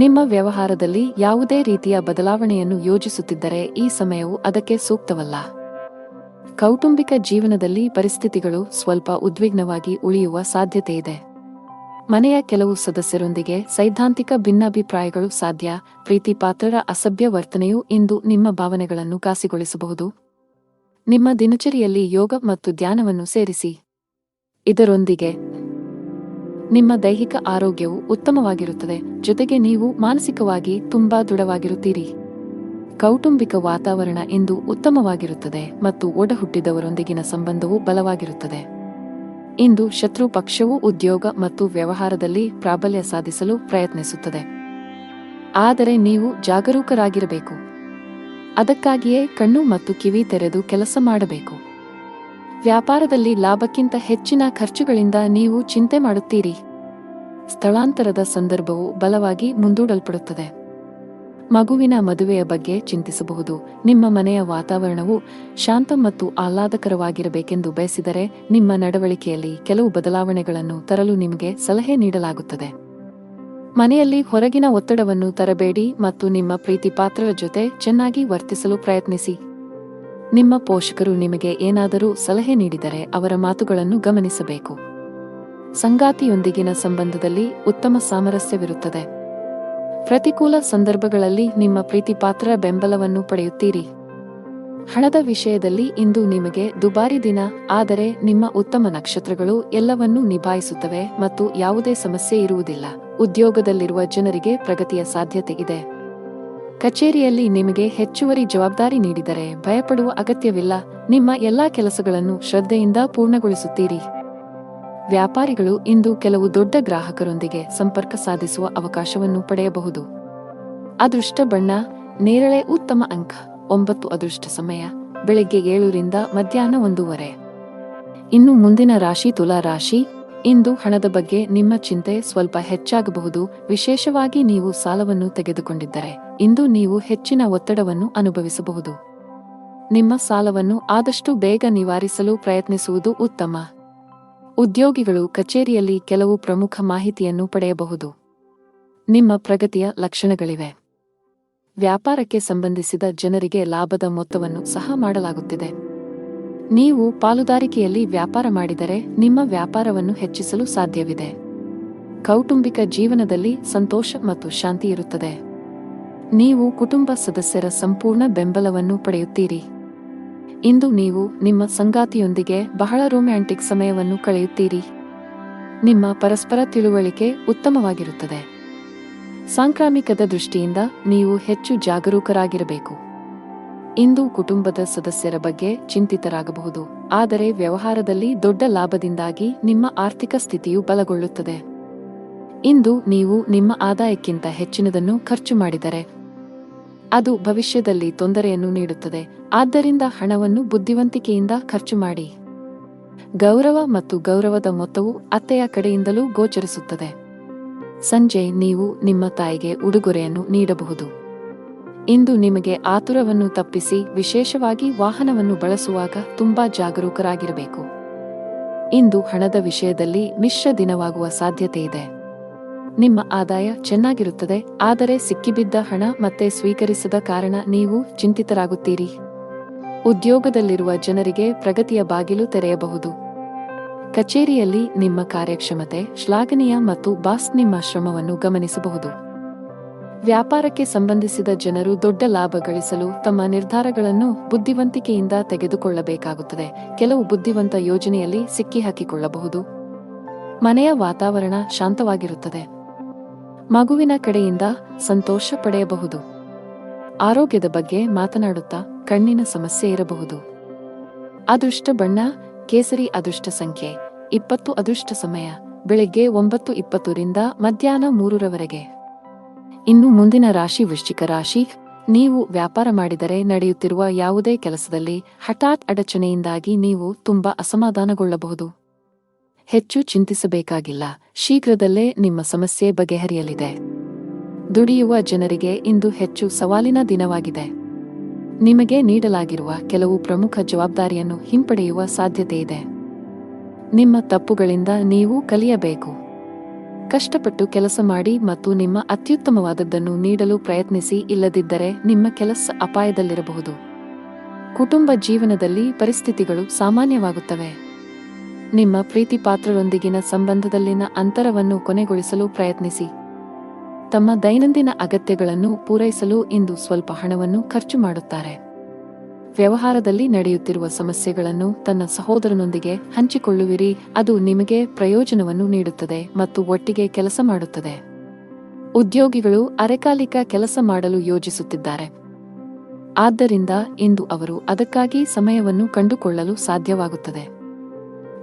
ನಿಮ್ಮ ವ್ಯವಹಾರದಲ್ಲಿ ಯಾವುದೇ ರೀತಿಯ ಬದಲಾವಣೆಯನ್ನು ಯೋಜಿಸುತ್ತಿದ್ದರೆ ಈ ಸಮಯವು ಅದಕ್ಕೆ ಸೂಕ್ತವಲ್ಲ. ಕೌಟುಂಬಿಕ ಜೀವನದಲ್ಲಿ ಪರಿಸ್ಥಿತಿಗಳು ಸ್ವಲ್ಪ ಉದ್ವಿಗ್ನವಾಗಿ ಉಳಿಯುವ ಸಾಧ್ಯತೆಯಿದೆ. ಮನೆಯ ಕೆಲವು ಸದಸ್ಯರೊಂದಿಗೆ ಸೈದ್ಧಾಂತಿಕ ಭಿನ್ನಾಭಿಪ್ರಾಯಗಳು ಸಾಧ್ಯ. ಪ್ರೀತಿ ಪಾತ್ರರ ಅಸಭ್ಯ ವರ್ತನೆಯು ಇಂದು ನಿಮ್ಮ ಭಾವನೆಗಳನ್ನು ಘಾಸಿಗೊಳಿಸಬಹುದು. ನಿಮ್ಮ ದಿನಚರಿಯಲ್ಲಿ ಯೋಗ ಮತ್ತು ಧ್ಯಾನವನ್ನು ಸೇರಿಸಿ. ಇದರೊಂದಿಗೆ ನಿಮ್ಮ ದೈಹಿಕ ಆರೋಗ್ಯವು ಉತ್ತಮವಾಗಿರುತ್ತದೆ. ಜೊತೆಗೆ ನೀವು ಮಾನಸಿಕವಾಗಿ ತುಂಬಾ ದೃಢವಾಗಿರುತ್ತೀರಿ. ಕೌಟುಂಬಿಕ ವಾತಾವರಣ ಇಂದು ಉತ್ತಮವಾಗಿರುತ್ತದೆ ಮತ್ತು ಒಡಹುಟ್ಟಿದವರೊಂದಿಗಿನ ಸಂಬಂಧವು ಬಲವಾಗಿರುತ್ತದೆ. ಇಂದು ಶತ್ರು ಪಕ್ಷವು ಉದ್ಯೋಗ ಮತ್ತು ವ್ಯವಹಾರದಲ್ಲಿ ಪ್ರಾಬಲ್ಯ ಸಾಧಿಸಲು ಪ್ರಯತ್ನಿಸುತ್ತದೆ. ಆದರೆ ನೀವು ಜಾಗರೂಕರಾಗಿರಬೇಕು. ಅದಕ್ಕಾಗಿಯೇ ಕಣ್ಣು ಮತ್ತು ಕಿವಿ ತೆರೆದು ಕೆಲಸ ಮಾಡಬೇಕು. ವ್ಯಾಪಾರದಲ್ಲಿ ಲಾಭಕ್ಕಿಂತ ಹೆಚ್ಚಿನ ಖರ್ಚುಗಳಿಂದ ನೀವು ಚಿಂತೆ ಮಾಡುತ್ತೀರಿ. ಸ್ಥಳಾಂತರದ ಸಂದರ್ಭವು ಬಲವಾಗಿ ಮುಂದೂಡಲ್ಪಡುತ್ತದೆ. ಮಗುವಿನ ಮದುವೆಯ ಬಗ್ಗೆ ಚಿಂತಿಸಬಹುದು. ನಿಮ್ಮ ಮನೆಯ ವಾತಾವರಣವು ಶಾಂತ ಮತ್ತು ಆಹ್ಲಾದಕರವಾಗಿರಬೇಕೆಂದು ಬಯಸಿದರೆ ನಿಮ್ಮ ನಡವಳಿಕೆಯಲ್ಲಿ ಕೆಲವು ಬದಲಾವಣೆಗಳನ್ನು ತರಲು ನಿಮಗೆ ಸಲಹೆ ನೀಡಲಾಗುತ್ತದೆ. ಮನೆಯಲ್ಲಿ ಹೊರಗಿನ ಒತ್ತಡವನ್ನು ತರಬೇಡಿ ಮತ್ತು ನಿಮ್ಮ ಪ್ರೀತಿ ಪಾತ್ರರ ಜೊತೆ ಚೆನ್ನಾಗಿ ವರ್ತಿಸಲು ಪ್ರಯತ್ನಿಸಿ. ನಿಮ್ಮ ಪೋಷಕರು ನಿಮಗೆ ಏನಾದರೂ ಸಲಹೆ ನೀಡಿದರೆ ಅವರ ಮಾತುಗಳನ್ನು ಗಮನಿಸಬೇಕು. ಸಂಗಾತಿಯೊಂದಿಗಿನ ಸಂಬಂಧದಲ್ಲಿ ಉತ್ತಮ ಸಾಮರಸ್ಯವಿರುತ್ತದೆ. ಪ್ರತಿಕೂಲ ಸಂದರ್ಭಗಳಲ್ಲಿ ನಿಮ್ಮ ಪ್ರೀತಿ ಪಾತ್ರರ ಬೆಂಬಲವನ್ನು ಪಡೆಯುತ್ತೀರಿ. ಹಣದ ವಿಷಯದಲ್ಲಿ ಇಂದು ನಿಮಗೆ ದುಬಾರಿ ದಿನ, ಆದರೆ ನಿಮ್ಮ ಉತ್ತಮ ನಕ್ಷತ್ರಗಳು ಎಲ್ಲವನ್ನೂ ನಿಭಾಯಿಸುತ್ತವೆ ಮತ್ತು ಯಾವುದೇ ಸಮಸ್ಯೆ ಇರುವುದಿಲ್ಲ. ಉದ್ಯೋಗದಲ್ಲಿರುವ ಜನರಿಗೆ ಪ್ರಗತಿಯ ಸಾಧ್ಯತೆ ಇದೆ. ಕಚೇರಿಯಲ್ಲಿ ನಿಮಗೆ ಹೆಚ್ಚುವರಿ ಜವಾಬ್ದಾರಿ ನೀಡಿದರೆ ಭಯಪಡುವ ಅಗತ್ಯವಿಲ್ಲ. ನಿಮ್ಮ ಎಲ್ಲಾ ಕೆಲಸಗಳನ್ನು ಶ್ರದ್ಧೆಯಿಂದ ಪೂರ್ಣಗೊಳಿಸುತ್ತೀರಿ. ವ್ಯಾಪಾರಿಗಳು ಇಂದು ಕೆಲವು ದೊಡ್ಡ ಗ್ರಾಹಕರೊಂದಿಗೆ ಸಂಪರ್ಕ ಸಾಧಿಸುವ ಅವಕಾಶವನ್ನು ಪಡೆಯಬಹುದು. ಅದೃಷ್ಟ ಬಣ್ಣ ನೇರಳೆ. ಉತ್ತಮ ಅಂಕ 9. ಅದೃಷ್ಟ ಸಮಯ ಬೆಳಗ್ಗೆ 7 ರಿಂದ ಮಧ್ಯಾಹ್ನ 1:30 ಇನ್ನು ಮುಂದಿನ ರಾಶಿ ತುಲಾ ರಾಶಿ. ಇಂದು ಹಣದ ಬಗ್ಗೆ ನಿಮ್ಮ ಚಿಂತೆ ಸ್ವಲ್ಪ ಹೆಚ್ಚಾಗಬಹುದು. ವಿಶೇಷವಾಗಿ ನೀವು ಸಾಲವನ್ನು ತೆಗೆದುಕೊಂಡಿದ್ದರೆ ಇಂದು ನೀವು ಹೆಚ್ಚಿನ ಒತ್ತಡವನ್ನು ಅನುಭವಿಸಬಹುದು. ನಿಮ್ಮ ಸಾಲವನ್ನು ಆದಷ್ಟು ಬೇಗ ನಿವಾರಿಸಲು ಪ್ರಯತ್ನಿಸುವುದು ಉತ್ತಮ. ಉದ್ಯೋಗಿಗಳು ಕಚೇರಿಯಲ್ಲಿ ಕೆಲವು ಪ್ರಮುಖ ಮಾಹಿತಿಯನ್ನು ಪಡೆಯಬಹುದು. ನಿಮ್ಮ ಪ್ರಗತಿಯ ಲಕ್ಷಣಗಳಿವೆ. ವ್ಯಾಪಾರಕ್ಕೆ ಸಂಬಂಧಿಸಿದ ಜನರಿಗೆ ಲಾಭದ ಮೊತ್ತವನ್ನು ಸಹ ಮಾಡಲಾಗುತ್ತಿದೆ. ನೀವು ಪಾಲುದಾರಿಕೆಯಲ್ಲಿ ವ್ಯಾಪಾರ ಮಾಡಿದರೆ ನಿಮ್ಮ ವ್ಯಾಪಾರವನ್ನು ಹೆಚ್ಚಿಸಲು ಸಾಧ್ಯವಿದೆ. ಕೌಟುಂಬಿಕ ಜೀವನದಲ್ಲಿ ಸಂತೋಷ ಮತ್ತು ಶಾಂತಿ ಇರುತ್ತದೆ. ನೀವು ಕುಟುಂಬ ಸದಸ್ಯರ ಸಂಪೂರ್ಣ ಬೆಂಬಲವನ್ನು ಪಡೆಯುತ್ತೀರಿ. ಇಂದು ನೀವು ನಿಮ್ಮ ಸಂಗಾತಿಯೊಂದಿಗೆ ಬಹಳ ರೊಮ್ಯಾಂಟಿಕ್ ಸಮಯವನ್ನು ಕಳೆಯುತ್ತೀರಿ. ನಿಮ್ಮ ಪರಸ್ಪರ ತಿಳುವಳಿಕೆ ಉತ್ತಮವಾಗಿರುತ್ತದೆ. ಸಾಂಕ್ರಾಮಿಕದ ದೃಷ್ಟಿಯಿಂದ ನೀವು ಹೆಚ್ಚು ಜಾಗರೂಕರಾಗಿರಬೇಕು. ಇಂದು ಕುಟುಂಬದ ಸದಸ್ಯರ ಬಗ್ಗೆ ಚಿಂತಿತರಾಗಬಹುದು, ಆದರೆ ವ್ಯವಹಾರದಲ್ಲಿ ದೊಡ್ಡ ಲಾಭದಿಂದಾಗಿ ನಿಮ್ಮ ಆರ್ಥಿಕ ಸ್ಥಿತಿಯು ಬಲಗೊಳ್ಳುತ್ತದೆ. ಇಂದು ನೀವು ನಿಮ್ಮ ಆದಾಯಕ್ಕಿಂತ ಹೆಚ್ಚಿನದನ್ನು ಖರ್ಚು ಮಾಡಿದರೆ ಅದು ಭವಿಷ್ಯದಲ್ಲಿ ತೊಂದರೆಯನ್ನು ನೀಡುತ್ತದೆ. ಆದ್ದರಿಂದ ಹಣವನ್ನು ಬುದ್ಧಿವಂತಿಕೆಯಿಂದ ಖರ್ಚು ಮಾಡಿ. ಗೌರವ ಮತ್ತು ಗೌರವದ ಮೊತ್ತವು ಅತ್ತೆಯ ಕಡೆಯಿಂದಲೂ ಗೋಚರಿಸುತ್ತದೆ. ಸಂಜೆ ನೀವು ನಿಮ್ಮ ತಾಯಿಗೆ ಉಡುಗೊರೆಯನ್ನು ನೀಡಬಹುದು. ಇಂದು ನಿಮಗೆ ಆತುರವನ್ನು ತಪ್ಪಿಸಿ, ವಿಶೇಷವಾಗಿ ವಾಹನವನ್ನು ಬಳಸುವಾಗ ತುಂಬಾ ಜಾಗರೂಕರಾಗಿರಬೇಕು. ಇಂದು ಹಣದ ವಿಷಯದಲ್ಲಿ ಮಿಶ್ರ ದಿನವಾಗುವ ಸಾಧ್ಯತೆಯಿದೆ. ನಿಮ್ಮ ಆದಾಯ ಚೆನ್ನಾಗಿರುತ್ತದೆ, ಆದರೆ ಸಿಕ್ಕಿಬಿದ್ದ ಹಣ ಮತ್ತೆ ಸ್ವೀಕರಿಸದ ಕಾರಣ ನೀವು ಚಿಂತಿತರಾಗುತ್ತೀರಿ. ಉದ್ಯೋಗದಲ್ಲಿರುವ ಜನರಿಗೆ ಪ್ರಗತಿಯ ಬಾಗಿಲು ತೆರೆಯಬಹುದು. ಕಚೇರಿಯಲ್ಲಿ ನಿಮ್ಮ ಕಾರ್ಯಕ್ಷಮತೆ ಶ್ಲಾಘನೀಯ ಮತ್ತು ಬಾಸ್ ನಿಮ್ಮ ಶ್ರಮವನ್ನು ಗಮನಿಸಬಹುದು. ವ್ಯಾಪಾರಕ್ಕೆ ಸಂಬಂಧಿಸಿದ ಜನರು ದೊಡ್ಡ ಲಾಭ ಗಳಿಸಲು ತಮ್ಮ ನಿರ್ಧಾರಗಳನ್ನು ಬುದ್ಧಿವಂತಿಕೆಯಿಂದ ತೆಗೆದುಕೊಳ್ಳಬೇಕಾಗುತ್ತದೆ. ಕೆಲವು ಬುದ್ಧಿವಂತ ಯೋಜನೆಯಲ್ಲಿ ಸಿಕ್ಕಿಹಾಕಿಕೊಳ್ಳಬಹುದು. ಮನೆಯ ವಾತಾವರಣ ಶಾಂತವಾಗಿರುತ್ತದೆ. ಮಗುವಿನ ಕಡೆಯಿಂದ ಸಂತೋಷ ಪಡೆಯಬಹುದು. ಆರೋಗ್ಯದ ಬಗ್ಗೆ ಮಾತನಾಡುತ್ತಾ ಕಣ್ಣಿನ ಸಮಸ್ಯೆ ಇರಬಹುದು. ಅದೃಷ್ಟ ಬಣ್ಣ ಕೇಸರಿ. ಅದೃಷ್ಟ ಸಂಖ್ಯೆ 20. ಅದೃಷ್ಟ ಸಮಯ ಬೆಳಗ್ಗೆ 9:20 ರಿಂದ ಮಧ್ಯಾಹ್ನ 3 ಇನ್ನು ಮುಂದಿನ ರಾಶಿ ವೃಶ್ಚಿಕ ರಾಶಿ. ನೀವು ವ್ಯಾಪಾರ ಮಾಡಿದರೆ ನಡೆಯುತ್ತಿರುವ ಯಾವುದೇ ಕೆಲಸದಲ್ಲಿ ಹಠಾತ್ ಅಡಚಣೆಯಿಂದಾಗಿ ನೀವು ತುಂಬಾ ಅಸಮಾಧಾನಗೊಳ್ಳಬಹುದು. ಹೆಚ್ಚು ಚಿಂತಿಸಬೇಕಾಗಿಲ್ಲ, ಶೀಘ್ರದಲ್ಲೇ ನಿಮ್ಮ ಸಮಸ್ಯೆ ಬಗೆಹರಿಯಲಿದೆ. ದುಡಿಯುವ ಜನರಿಗೆ ಇಂದು ಹೆಚ್ಚು ಸವಾಲಿನ ದಿನವಾಗಿದೆ. ನಿಮಗೆ ನೀಡಲಾಗಿರುವ ಕೆಲವು ಪ್ರಮುಖ ಜವಾಬ್ದಾರಿಯನ್ನು ಹಿಂಪಡೆಯುವ ಸಾಧ್ಯತೆಯಿದೆ. ನಿಮ್ಮ ತಪ್ಪುಗಳಿಂದ ನೀವು ಕಲಿಯಬೇಕು. ಕಷ್ಟಪಟ್ಟು ಕೆಲಸ ಮಾಡಿ ಮತ್ತು ನಿಮ್ಮ ಅತ್ಯುತ್ತಮವಾದದ್ದನ್ನು ನೀಡಲು ಪ್ರಯತ್ನಿಸಿ, ಇಲ್ಲದಿದ್ದರೆ ನಿಮ್ಮ ಕೆಲಸ ಅಪಾಯದಲ್ಲಿರಬಹುದು. ಕುಟುಂಬ ಜೀವನದಲ್ಲಿ ಪರಿಸ್ಥಿತಿಗಳು ಸಾಮಾನ್ಯವಾಗುತ್ತವೆ. ನಿಮ್ಮ ಪ್ರೀತಿಪಾತ್ರರೊಂದಿಗಿನ ಸಂಬಂಧದಲ್ಲಿನ ಅಂತರವನ್ನು ಕೊನೆಗೊಳಿಸಲು ಪ್ರಯತ್ನಿಸಿ. ತಮ್ಮ ದೈನಂದಿನ ಅಗತ್ಯಗಳನ್ನು ಪೂರೈಸಲು ಇಂದು ಸ್ವಲ್ಪ ಹಣವನ್ನು ಖರ್ಚು ಮಾಡುತ್ತಾರೆ. ವ್ಯವಹಾರದಲ್ಲಿ ನಡೆಯುತ್ತಿರುವ ಸಮಸ್ಯೆಗಳನ್ನು ತನ್ನ ಸಹೋದರನೊಂದಿಗೆ ಹಂಚಿಕೊಳ್ಳುವಿರಿ. ಅದು ನಿಮಗೆ ಪ್ರಯೋಜನವನ್ನು ನೀಡುತ್ತದೆ ಮತ್ತು ಒಟ್ಟಿಗೆ ಕೆಲಸ ಮಾಡುತ್ತದೆ. ಉದ್ಯೋಗಿಗಳು ಅರೆಕಾಲಿಕ ಕೆಲಸ ಮಾಡಲು ಯೋಜಿಸುತ್ತಿದ್ದಾರೆ. ಆದ್ದರಿಂದ ಇಂದು ಅವರು ಅದಕ್ಕಾಗಿ ಸಮಯವನ್ನು ಕಂಡುಕೊಳ್ಳಲು ಸಾಧ್ಯವಾಗುತ್ತದೆ.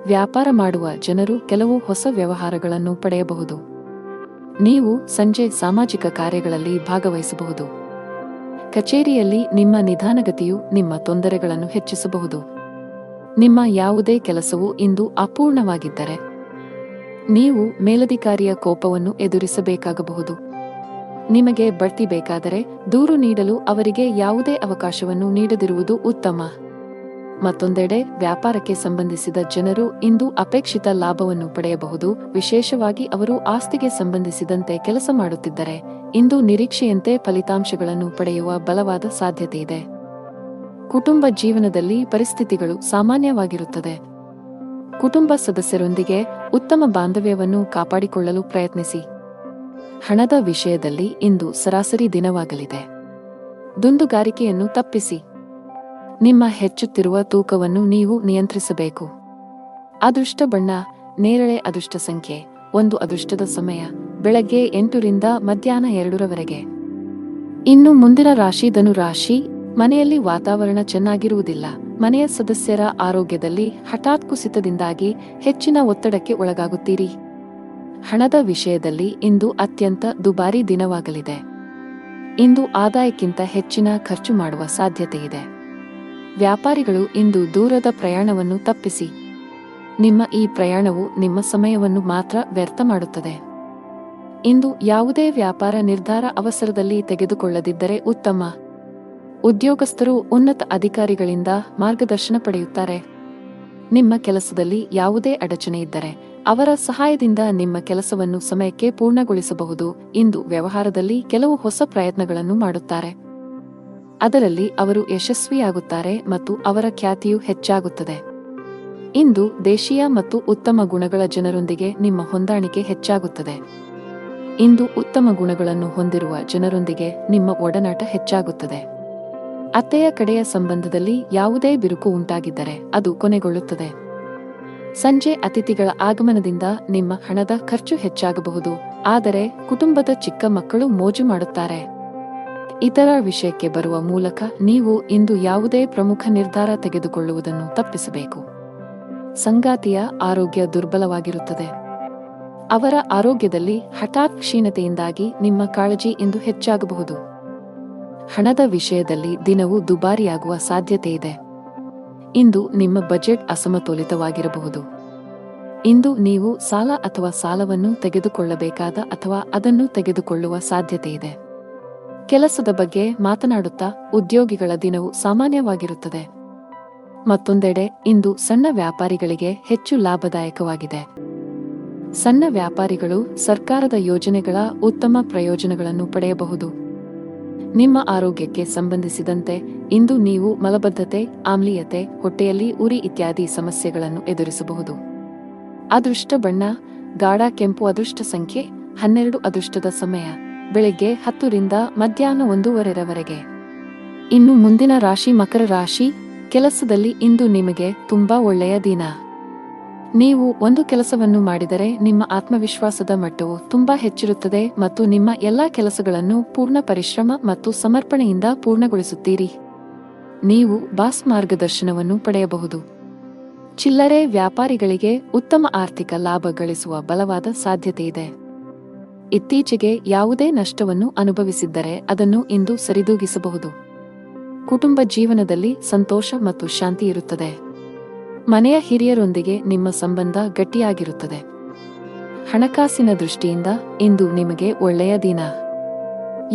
ವ್ಯಾಪಾರ ಮಾಡುವ ಜನರು ಕೆಲವು ಹೊಸ ವ್ಯವಹಾರಗಳನ್ನು ಪಡೆಯಬಹುದು. ನೀವು ಸಂಜೆ ಸಾಮಾಜಿಕ ಕಾರ್ಯಗಳಲ್ಲಿ ಭಾಗವಹಿಸಬಹುದು. ಕಚೇರಿಯಲ್ಲಿ ನಿಮ್ಮ ನಿಧಾನಗತಿಯು ನಿಮ್ಮ ತೊಂದರೆಗಳನ್ನು ಹೆಚ್ಚಿಸಬಹುದು. ನಿಮ್ಮ ಯಾವುದೇ ಕೆಲಸವು ಇಂದು ಅಪೂರ್ಣವಾಗಿದ್ದರೆ ನೀವು ಮೇಲಧಿಕಾರಿಯ ಕೋಪವನ್ನು ಎದುರಿಸಬೇಕಾಗಬಹುದು. ನಿಮಗೆ ಬಡ್ತಿ ಬೇಕಾದರೆ ದೂರು ನೀಡಲು ಅವರಿಗೆ ಯಾವುದೇ ಅವಕಾಶವನ್ನು ನೀಡದಿರುವುದು ಉತ್ತಮ. ಮತ್ತೊಂದೆಡೆ ವ್ಯಾಪಾರಕ್ಕೆ ಸಂಬಂಧಿಸಿದ ಜನರು ಇಂದು ಅಪೇಕ್ಷಿತ ಲಾಭವನ್ನು ಪಡೆಯಬಹುದು. ವಿಶೇಷವಾಗಿ ಅವರು ಆಸ್ತಿಗೆ ಸಂಬಂಧಿಸಿದಂತೆ ಕೆಲಸ ಮಾಡುತ್ತಿದ್ದರೆ ಇಂದು ನಿರೀಕ್ಷೆಯಂತೆ ಫಲಿತಾಂಶಗಳನ್ನು ಪಡೆಯುವ ಬಲವಾದ ಸಾಧ್ಯತೆಯಿದೆ. ಕುಟುಂಬ ಜೀವನದಲ್ಲಿ ಪರಿಸ್ಥಿತಿಗಳು ಸಾಮಾನ್ಯವಾಗಿರುತ್ತದೆ. ಕುಟುಂಬ ಸದಸ್ಯರೊಂದಿಗೆ ಉತ್ತಮ ಬಾಂಧವ್ಯವನ್ನು ಕಾಪಾಡಿಕೊಳ್ಳಲು ಪ್ರಯತ್ನಿಸಿ. ಹಣದ ವಿಷಯದಲ್ಲಿ ಇಂದು ಸರಾಸರಿ ದಿನವಾಗಲಿದೆ. ದುಂದುಗಾರಿಕೆಯನ್ನು ತಪ್ಪಿಸಿ. ನಿಮ್ಮ ಹೆಚ್ಚುತ್ತಿರುವ ತೂಕವನ್ನು ನೀವು ನಿಯಂತ್ರಿಸಬೇಕು. ಅದೃಷ್ಟ ಬಣ್ಣ ನೇರಳೆ. ಅದೃಷ್ಟ ಸಂಖ್ಯೆ 1. ಅದೃಷ್ಟದ ಸಮಯ ಬೆಳಗ್ಗೆ 8 ರಿಂದ ಮಧ್ಯಾಹ್ನ 2 ಇನ್ನು ಮುಂದಿನ ರಾಶಿ ಧನು ರಾಶಿ. ಮನೆಯಲ್ಲಿ ವಾತಾವರಣ ಚೆನ್ನಾಗಿರುವುದಿಲ್ಲ. ಮನೆಯ ಸದಸ್ಯರ ಆರೋಗ್ಯದಲ್ಲಿ ಹಠಾತ್ ಕುಸಿತದಿಂದಾಗಿ ಹೆಚ್ಚಿನ ಒತ್ತಡಕ್ಕೆ ಒಳಗಾಗುತ್ತೀರಿ. ಹಣದ ವಿಷಯದಲ್ಲಿ ಇಂದು ಅತ್ಯಂತ ದುಬಾರಿ ದಿನವಾಗಲಿದೆ. ಇಂದು ಆದಾಯಕ್ಕಿಂತ ಹೆಚ್ಚಿನ ಖರ್ಚು ಮಾಡುವ ಸಾಧ್ಯತೆಯಿದೆ. ವ್ಯಾಪಾರಿಗಳು ಇಂದು ದೂರದ ಪ್ರಯಾಣವನ್ನು ತಪ್ಪಿಸಿ. ನಿಮ್ಮ ಈ ಪ್ರಯಾಣವು ನಿಮ್ಮ ಸಮಯವನ್ನು ಮಾತ್ರ ವ್ಯರ್ಥ ಮಾಡುತ್ತದೆ. ಇಂದು ಯಾವುದೇ ವ್ಯಾಪಾರ ನಿರ್ಧಾರ ಅವಸರದಲ್ಲಿ ತೆಗೆದುಕೊಳ್ಳದಿದ್ದರೆ ಉತ್ತಮ. ಉದ್ಯೋಗಸ್ಥರು ಉನ್ನತ ಅಧಿಕಾರಿಗಳಿಂದ ಮಾರ್ಗದರ್ಶನ ಪಡೆಯುತ್ತಾರೆ. ನಿಮ್ಮ ಕೆಲಸದಲ್ಲಿ ಯಾವುದೇ ಅಡಚಣೆ ಇದ್ದರೆ ಅವರ ಸಹಾಯದಿಂದ ನಿಮ್ಮ ಕೆಲಸವನ್ನು ಸಮಯಕ್ಕೆ ಪೂರ್ಣಗೊಳಿಸಬಹುದು. ಇಂದು ವ್ಯವಹಾರದಲ್ಲಿ ಕೆಲವು ಹೊಸ ಪ್ರಯತ್ನಗಳನ್ನು ಮಾಡುತ್ತಾರೆ. ಅದರಲ್ಲಿ ಅವರು ಯಶಸ್ವಿಯಾಗುತ್ತಾರೆ ಮತ್ತು ಅವರ ಖ್ಯಾತಿಯು ಹೆಚ್ಚಾಗುತ್ತದೆ. ಇಂದು ದೇಶೀಯ ಮತ್ತು ಉತ್ತಮ ಗುಣಗಳ ಜನರೊಂದಿಗೆ ನಿಮ್ಮ ಹೊಂದಾಣಿಕೆ ಹೆಚ್ಚಾಗುತ್ತದೆ. ಇಂದು ಉತ್ತಮ ಗುಣಗಳನ್ನು ಹೊಂದಿರುವ ಜನರೊಂದಿಗೆ ನಿಮ್ಮ ಒಡನಾಟ ಹೆಚ್ಚಾಗುತ್ತದೆ. ಅತ್ತೆಯ ಕಡೆಯ ಸಂಬಂಧದಲ್ಲಿ ಯಾವುದೇ ಬಿರುಕು ಉಂಟಾಗಿದ್ದರೆ ಅದು ಕೊನೆಗೊಳ್ಳುತ್ತದೆ. ಸಂಜೆ ಅತಿಥಿಗಳ ಆಗಮನದಿಂದ ನಿಮ್ಮ ಹಣದ ಖರ್ಚು ಹೆಚ್ಚಾಗಬಹುದು, ಆದರೆ ಕುಟುಂಬದ ಚಿಕ್ಕ ಮಕ್ಕಳು ಮೋಜು ಮಾಡುತ್ತಾರೆ. ಇತರ ವಿಷಯಕ್ಕೆ ಬರುವ ಮೂಲಕ ನೀವು ಇಂದು ಯಾವುದೇ ಪ್ರಮುಖ ನಿರ್ಧಾರ ತೆಗೆದುಕೊಳ್ಳುವುದನ್ನು ತಪ್ಪಿಸಬೇಕು. ಸಂಗಾತಿಯ ಆರೋಗ್ಯ ದುರ್ಬಲವಾಗಿರುತ್ತದೆ. ಅವರ ಆರೋಗ್ಯದಲ್ಲಿ ಹಠಾತ್ ಕ್ಷೀಣತೆಯಿಂದಾಗಿ ನಿಮ್ಮ ಕಾಳಜಿ ಇಂದು ಹೆಚ್ಚಾಗಬಹುದು. ಹಣದ ವಿಷಯದಲ್ಲಿ ದಿನವು ದುಬಾರಿಯಾಗುವ ಸಾಧ್ಯತೆಯಿದೆ. ಇಂದು ನಿಮ್ಮ ಬಜೆಟ್ ಅಸಮತೋಲಿತವಾಗಿರಬಹುದು. ಇಂದು ನೀವು ಸಾಲ ಅಥವಾ ಸಾಲವನ್ನು ತೆಗೆದುಕೊಳ್ಳಬೇಕಾದ ಅಥವಾ ಅದನ್ನು ತೆಗೆದುಕೊಳ್ಳುವ ಸಾಧ್ಯತೆಯಿದೆ. ಕೆಲಸದ ಬಗ್ಗೆ ಮಾತನಾಡುತ್ತಾ ಉದ್ಯೋಗಿಗಳ ದಿನವು ಸಾಮಾನ್ಯವಾಗಿರುತ್ತದೆ. ಮತ್ತೊಂದೆಡೆ ಇಂದು ಸಣ್ಣ ವ್ಯಾಪಾರಿಗಳಿಗೆ ಹೆಚ್ಚು ಲಾಭದಾಯಕವಾಗಿದೆ. ಸಣ್ಣ ವ್ಯಾಪಾರಿಗಳು ಸರ್ಕಾರದ ಯೋಜನೆಗಳ ಉತ್ತಮ ಪ್ರಯೋಜನಗಳನ್ನು ಪಡೆಯಬಹುದು. ನಿಮ್ಮ ಆರೋಗ್ಯಕ್ಕೆ ಸಂಬಂಧಿಸಿದಂತೆ ಇಂದು ನೀವು ಮಲಬದ್ಧತೆ, ಆಮ್ಲೀಯತೆ, ಹೊಟ್ಟೆಯಲ್ಲಿ ಉರಿ ಇತ್ಯಾದಿ ಸಮಸ್ಯೆಗಳನ್ನು ಎದುರಿಸಬಹುದು. ಅದೃಷ್ಟ ಬಣ್ಣ ಗಾಢ ಕೆಂಪು. ಅದೃಷ್ಟ ಸಂಖ್ಯೆ 12. ಅದೃಷ್ಟದ ಸಮಯ ಬೆಳಿಗ್ಗೆ 10 ರಿಂದ ಮಧ್ಯಾಹ್ನ 1:30 ಇನ್ನು ಮುಂದಿನ ರಾಶಿ ಮಕರ ರಾಶಿ. ಕೆಲಸದಲ್ಲಿ ಇಂದು ನಿಮಗೆ ತುಂಬಾ ಒಳ್ಳೆಯ ದಿನ. ನೀವು ಒಂದು ಕೆಲಸವನ್ನು ಮಾಡಿದರೆ ನಿಮ್ಮ ಆತ್ಮವಿಶ್ವಾಸದ ಮಟ್ಟವು ತುಂಬಾ ಹೆಚ್ಚಿರುತ್ತದೆ ಮತ್ತು ನಿಮ್ಮ ಎಲ್ಲಾ ಕೆಲಸಗಳನ್ನು ಪೂರ್ಣ ಪರಿಶ್ರಮ ಮತ್ತು ಸಮರ್ಪಣೆಯಿಂದ ಪೂರ್ಣಗೊಳಿಸುತ್ತೀರಿ. ನೀವು ಬಾಸ್ ಮಾರ್ಗದರ್ಶನವನ್ನು ಪಡೆಯಬಹುದು. ಚಿಲ್ಲರೆ ವ್ಯಾಪಾರಿಗಳಿಗೆ ಉತ್ತಮ ಆರ್ಥಿಕ ಲಾಭ ಗಳಿಸುವ ಬಲವಾದ ಸಾಧ್ಯತೆಯಿದೆ. ಇತ್ತೀಚೆಗೆ ಯಾವುದೇ ನಷ್ಟವನ್ನು ಅನುಭವಿಸಿದ್ದರೆ ಅದನ್ನು ಇಂದು ಸರಿದೂಗಿಸಬಹುದು. ಕುಟುಂಬ ಜೀವನದಲ್ಲಿ ಸಂತೋಷ ಮತ್ತು ಶಾಂತಿ ಇರುತ್ತದೆ. ಮನೆಯ ಹಿರಿಯರೊಂದಿಗೆ ನಿಮ್ಮ ಸಂಬಂಧ ಗಟ್ಟಿಯಾಗಿರುತ್ತದೆ. ಹಣಕಾಸಿನ ದೃಷ್ಟಿಯಿಂದ ಇಂದು ನಿಮಗೆ ಒಳ್ಳೆಯ ದಿನ.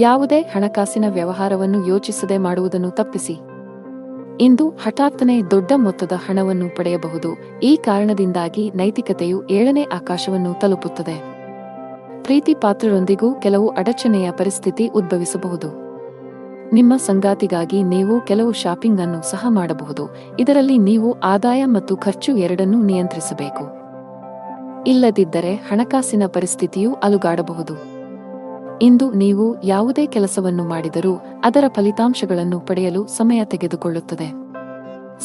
ಯಾವುದೇ ಹಣಕಾಸಿನ ವ್ಯವಹಾರವನ್ನು ಯೋಚಿಸದೆ ಮಾಡುವುದನ್ನು ತಪ್ಪಿಸಿ. ಇಂದು ಹಠಾತ್ತನೆ ದೊಡ್ಡ ಮೊತ್ತದ ಹಣವನ್ನು ಪಡೆಯಬಹುದು. ಈ ಕಾರಣದಿಂದಾಗಿ ನೈತಿಕತೆಯು 7ನೇ ಆಕಾಶವನ್ನು ತಲುಪುತ್ತದೆ. ಪ್ರೀತಿ ಪಾತ್ರರೊಂದಿಗೂ ಕೆಲವು ಅಡಚಣೆಯ ಪರಿಸ್ಥಿತಿ ಉದ್ಭವಿಸಬಹುದು. ನಿಮ್ಮ ಸಂಗಾತಿಗಾಗಿ ನೀವು ಕೆಲವು ಶಾಪಿಂಗ್ ಅನ್ನು ಸಹ ಮಾಡಬಹುದು. ಇದರಲ್ಲಿ ನೀವು ಆದಾಯ ಮತ್ತು ಖರ್ಚು ಎರಡನ್ನೂ ನಿಯಂತ್ರಿಸಬೇಕು. ಇಲ್ಲದಿದ್ದರೆ ಹಣಕಾಸಿನ ಪರಿಸ್ಥಿತಿಯು ಅಲುಗಾಡಬಹುದು. ಇಂದು ನೀವು ಯಾವುದೇ ಕೆಲಸವನ್ನು ಮಾಡಿದರೂ ಅದರ ಫಲಿತಾಂಶಗಳನ್ನು ಪಡೆಯಲು ಸಮಯ ತೆಗೆದುಕೊಳ್ಳುತ್ತದೆ.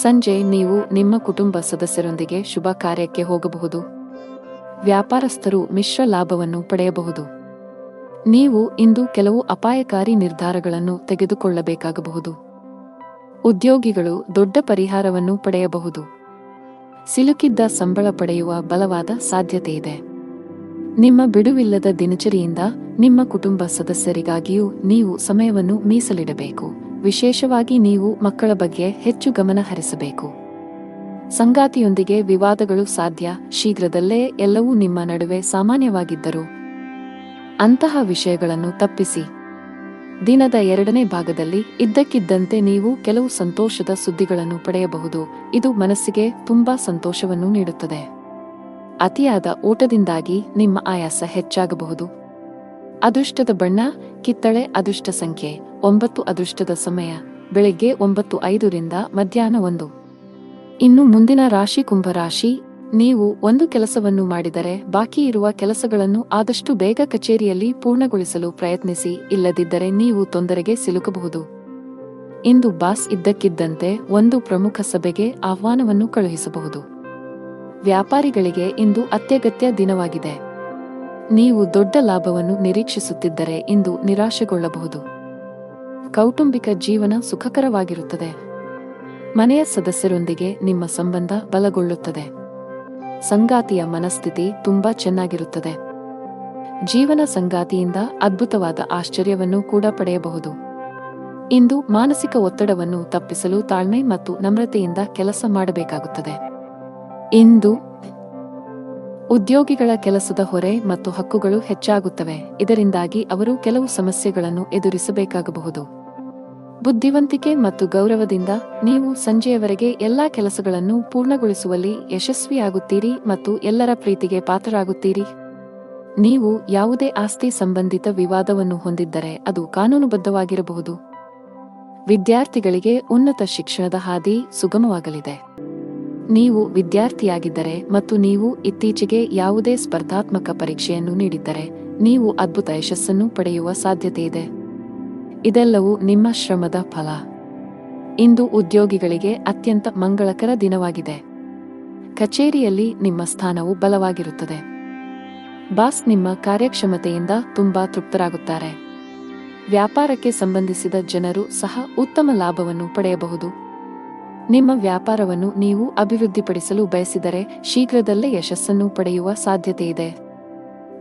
ಸಂಜೆ ನೀವು ನಿಮ್ಮ ಕುಟುಂಬ ಸದಸ್ಯರೊಂದಿಗೆ ಶುಭ ಕಾರ್ಯಕ್ಕೆ ಹೋಗಬಹುದು. ವ್ಯಾಪಾರಸ್ಥರು ಮಿಶ್ರ ಲಾಭವನ್ನು ಪಡೆಯಬಹುದು. ನೀವು ಇಂದು ಕೆಲವು ಅಪಾಯಕಾರಿ ನಿರ್ಧಾರಗಳನ್ನು ತೆಗೆದುಕೊಳ್ಳಬೇಕಾಗಬಹುದು. ಉದ್ಯೋಗಿಗಳು ದೊಡ್ಡ ಪರಿಹಾರವನ್ನು ಪಡೆಯಬಹುದು. ಸಿಲುಕಿದ್ದ ಸಂಬಳ ಪಡೆಯುವ ಬಲವಾದ ಸಾಧ್ಯತೆಯಿದೆ. ನಿಮ್ಮ ಬಿಡುವಿಲ್ಲದ ದಿನಚರಿಯಿಂದ ನಿಮ್ಮ ಕುಟುಂಬ ಸದಸ್ಯರಿಗಾಗಿಯೂ ನೀವು ಸಮಯವನ್ನು ಮೀಸಲಿಡಬೇಕು. ವಿಶೇಷವಾಗಿ ನೀವು ಮಕ್ಕಳ ಬಗ್ಗೆ ಹೆಚ್ಚು ಗಮನ ಹರಿಸಬೇಕು. ಸಂಗಾತಿಯೊಂದಿಗೆ ವಿವಾದಗಳು ಸಾಧ್ಯ. ಶೀಘ್ರದಲ್ಲೇ ಎಲ್ಲವೂ ನಿಮ್ಮ ನಡುವೆ ಸಾಮಾನ್ಯವಾಗಿದ್ದರೂ ಅಂತಹ ವಿಷಯಗಳನ್ನು ತಪ್ಪಿಸಿ. ದಿನದ 2ನೇ ಭಾಗದಲ್ಲಿ ಇದ್ದಕ್ಕಿದ್ದಂತೆ ನೀವು ಕೆಲವು ಸಂತೋಷದ ಸುದ್ದಿಗಳನ್ನು ಪಡೆಯಬಹುದು. ಇದು ಮನಸ್ಸಿಗೆ ತುಂಬಾ ಸಂತೋಷವನ್ನು ನೀಡುತ್ತದೆ. ಅತಿಯಾದ ಊಟದಿಂದಾಗಿ ನಿಮ್ಮ ಆಯಾಸ ಹೆಚ್ಚಾಗಬಹುದು. ಅದೃಷ್ಟದ ಬಣ್ಣ ಕಿತ್ತಳೆ. ಅದೃಷ್ಟ ಸಂಖ್ಯೆ 9. ಅದೃಷ್ಟದ ಸಮಯ ಬೆಳಿಗ್ಗೆ 9:05 ರಿಂದ ಮಧ್ಯಾಹ್ನ 1. ಇನ್ನು ಮುಂದಿನ ರಾಶಿ ಕುಂಭರಾಶಿ. ನೀವು ಒಂದು ಕೆಲಸವನ್ನು ಮಾಡಿದರೆ ಬಾಕಿ ಇರುವ ಕೆಲಸಗಳನ್ನು ಆದಷ್ಟು ಬೇಗ ಕಚೇರಿಯಲ್ಲಿ ಪೂರ್ಣಗೊಳಿಸಲು ಪ್ರಯತ್ನಿಸಿ. ಇಲ್ಲದಿದ್ದರೆ ನೀವು ತೊಂದರೆಗೆ ಸಿಲುಕಬಹುದು. ಇಂದು ಬಾಸ್ ಇದ್ದಕ್ಕಿದ್ದಂತೆ ಒಂದು ಪ್ರಮುಖ ಸಭೆಗೆ ಆಹ್ವಾನವನ್ನು ಕಳುಹಿಸಬಹುದು. ವ್ಯಾಪಾರಿಗಳಿಗೆ ಇಂದು ಅತ್ಯಗತ್ಯ ದಿನವಾಗಿದೆ. ನೀವು ದೊಡ್ಡ ಲಾಭವನ್ನು ನಿರೀಕ್ಷಿಸುತ್ತಿದ್ದರೆ ಇಂದು ನಿರಾಶೆಗೊಳ್ಳಬಹುದು. ಕೌಟುಂಬಿಕ ಜೀವನ ಸುಖಕರವಾಗಿರುತ್ತದೆ. ಮನೆಯ ಸದಸ್ಯರೊಂದಿಗೆ ನಿಮ್ಮ ಸಂಬಂಧ ಬಲಗೊಳ್ಳುತ್ತದೆ. ಸಂಗಾತಿಯ ಮನಸ್ಥಿತಿ ತುಂಬಾ ಚೆನ್ನಾಗಿರುತ್ತದೆ. ಜೀವನ ಸಂಗಾತಿಯಿಂದ ಅದ್ಭುತವಾದ ಆಶ್ಚರ್ಯವನ್ನು ಕೂಡ ಪಡೆಯಬಹುದು. ಇಂದು ಮಾನಸಿಕ ಒತ್ತಡವನ್ನು ತಪ್ಪಿಸಲು ತಾಳ್ಮೆ ಮತ್ತು ನಮ್ರತೆಯಿಂದ ಕೆಲಸ ಮಾಡಬೇಕಾಗುತ್ತದೆ. ಇಂದು ಉದ್ಯೋಗಿಗಳ ಕೆಲಸದ ಹೊರೆ ಮತ್ತು ಹಕ್ಕುಗಳು ಹೆಚ್ಚಾಗುತ್ತವೆ. ಇದರಿಂದಾಗಿ ಅವರು ಕೆಲವು ಸಮಸ್ಯೆಗಳನ್ನು ಎದುರಿಸಬೇಕಾಗಬಹುದು. ಬುದ್ಧಿವಂತಿಕೆ ಮತ್ತು ಗೌರವದಿಂದ ನೀವು ಸಂಜೆಯವರೆಗೆ ಎಲ್ಲಾ ಕೆಲಸಗಳನ್ನು ಪೂರ್ಣಗೊಳಿಸುವಲ್ಲಿ ಯಶಸ್ವಿಯಾಗುತ್ತೀರಿ ಮತ್ತು ಎಲ್ಲರ ಪ್ರೀತಿಗೆ ಪಾತ್ರರಾಗುತ್ತೀರಿ. ನೀವು ಯಾವುದೇ ಆಸ್ತಿ ಸಂಬಂಧಿತ ವಿವಾದವನ್ನು ಹೊಂದಿದ್ದರೆ ಅದು ಕಾನೂನುಬದ್ಧವಾಗಿರಬಹುದು. ವಿದ್ಯಾರ್ಥಿಗಳಿಗೆ ಉನ್ನತ ಶಿಕ್ಷಣದ ಹಾದಿ ಸುಗಮವಾಗಲಿದೆ. ನೀವು ವಿದ್ಯಾರ್ಥಿಯಾಗಿದ್ದರೆ ಮತ್ತು ನೀವು ಇತ್ತೀಚೆಗೆ ಯಾವುದೇ ಸ್ಪರ್ಧಾತ್ಮಕ ಪರೀಕ್ಷೆಯನ್ನು ನೀಡಿದ್ದರೆ ನೀವು ಅದ್ಭುತ ಯಶಸ್ಸನ್ನು ಪಡೆಯುವ ಸಾಧ್ಯತೆಯಿದೆ. ಇದೆಲ್ಲವೂ ನಿಮ್ಮ ಶ್ರಮದ ಫಲ. ಇಂದು ಉದ್ಯೋಗಿಗಳಿಗೆ ಅತ್ಯಂತ ಮಂಗಳಕರ ದಿನವಾಗಿದೆ. ಕಚೇರಿಯಲ್ಲಿ ನಿಮ್ಮ ಸ್ಥಾನವು ಬಲವಾಗಿರುತ್ತದೆ. ಬಾಸ್ ನಿಮ್ಮ ಕಾರ್ಯಕ್ಷಮತೆಯಿಂದ ತುಂಬಾ ತೃಪ್ತರಾಗುತ್ತಾರೆ. ವ್ಯಾಪಾರಕ್ಕೆ ಸಂಬಂಧಿಸಿದ ಜನರು ಸಹ ಉತ್ತಮ ಲಾಭವನ್ನು ಪಡೆಯಬಹುದು. ನಿಮ್ಮ ವ್ಯಾಪಾರವನ್ನು ನೀವು ಅಭಿವೃದ್ಧಿಪಡಿಸಲು ಬಯಸಿದರೆ ಶೀಘ್ರದಲ್ಲೇ ಯಶಸ್ಸನ್ನು ಪಡೆಯುವ ಸಾಧ್ಯತೆಯಿದೆ.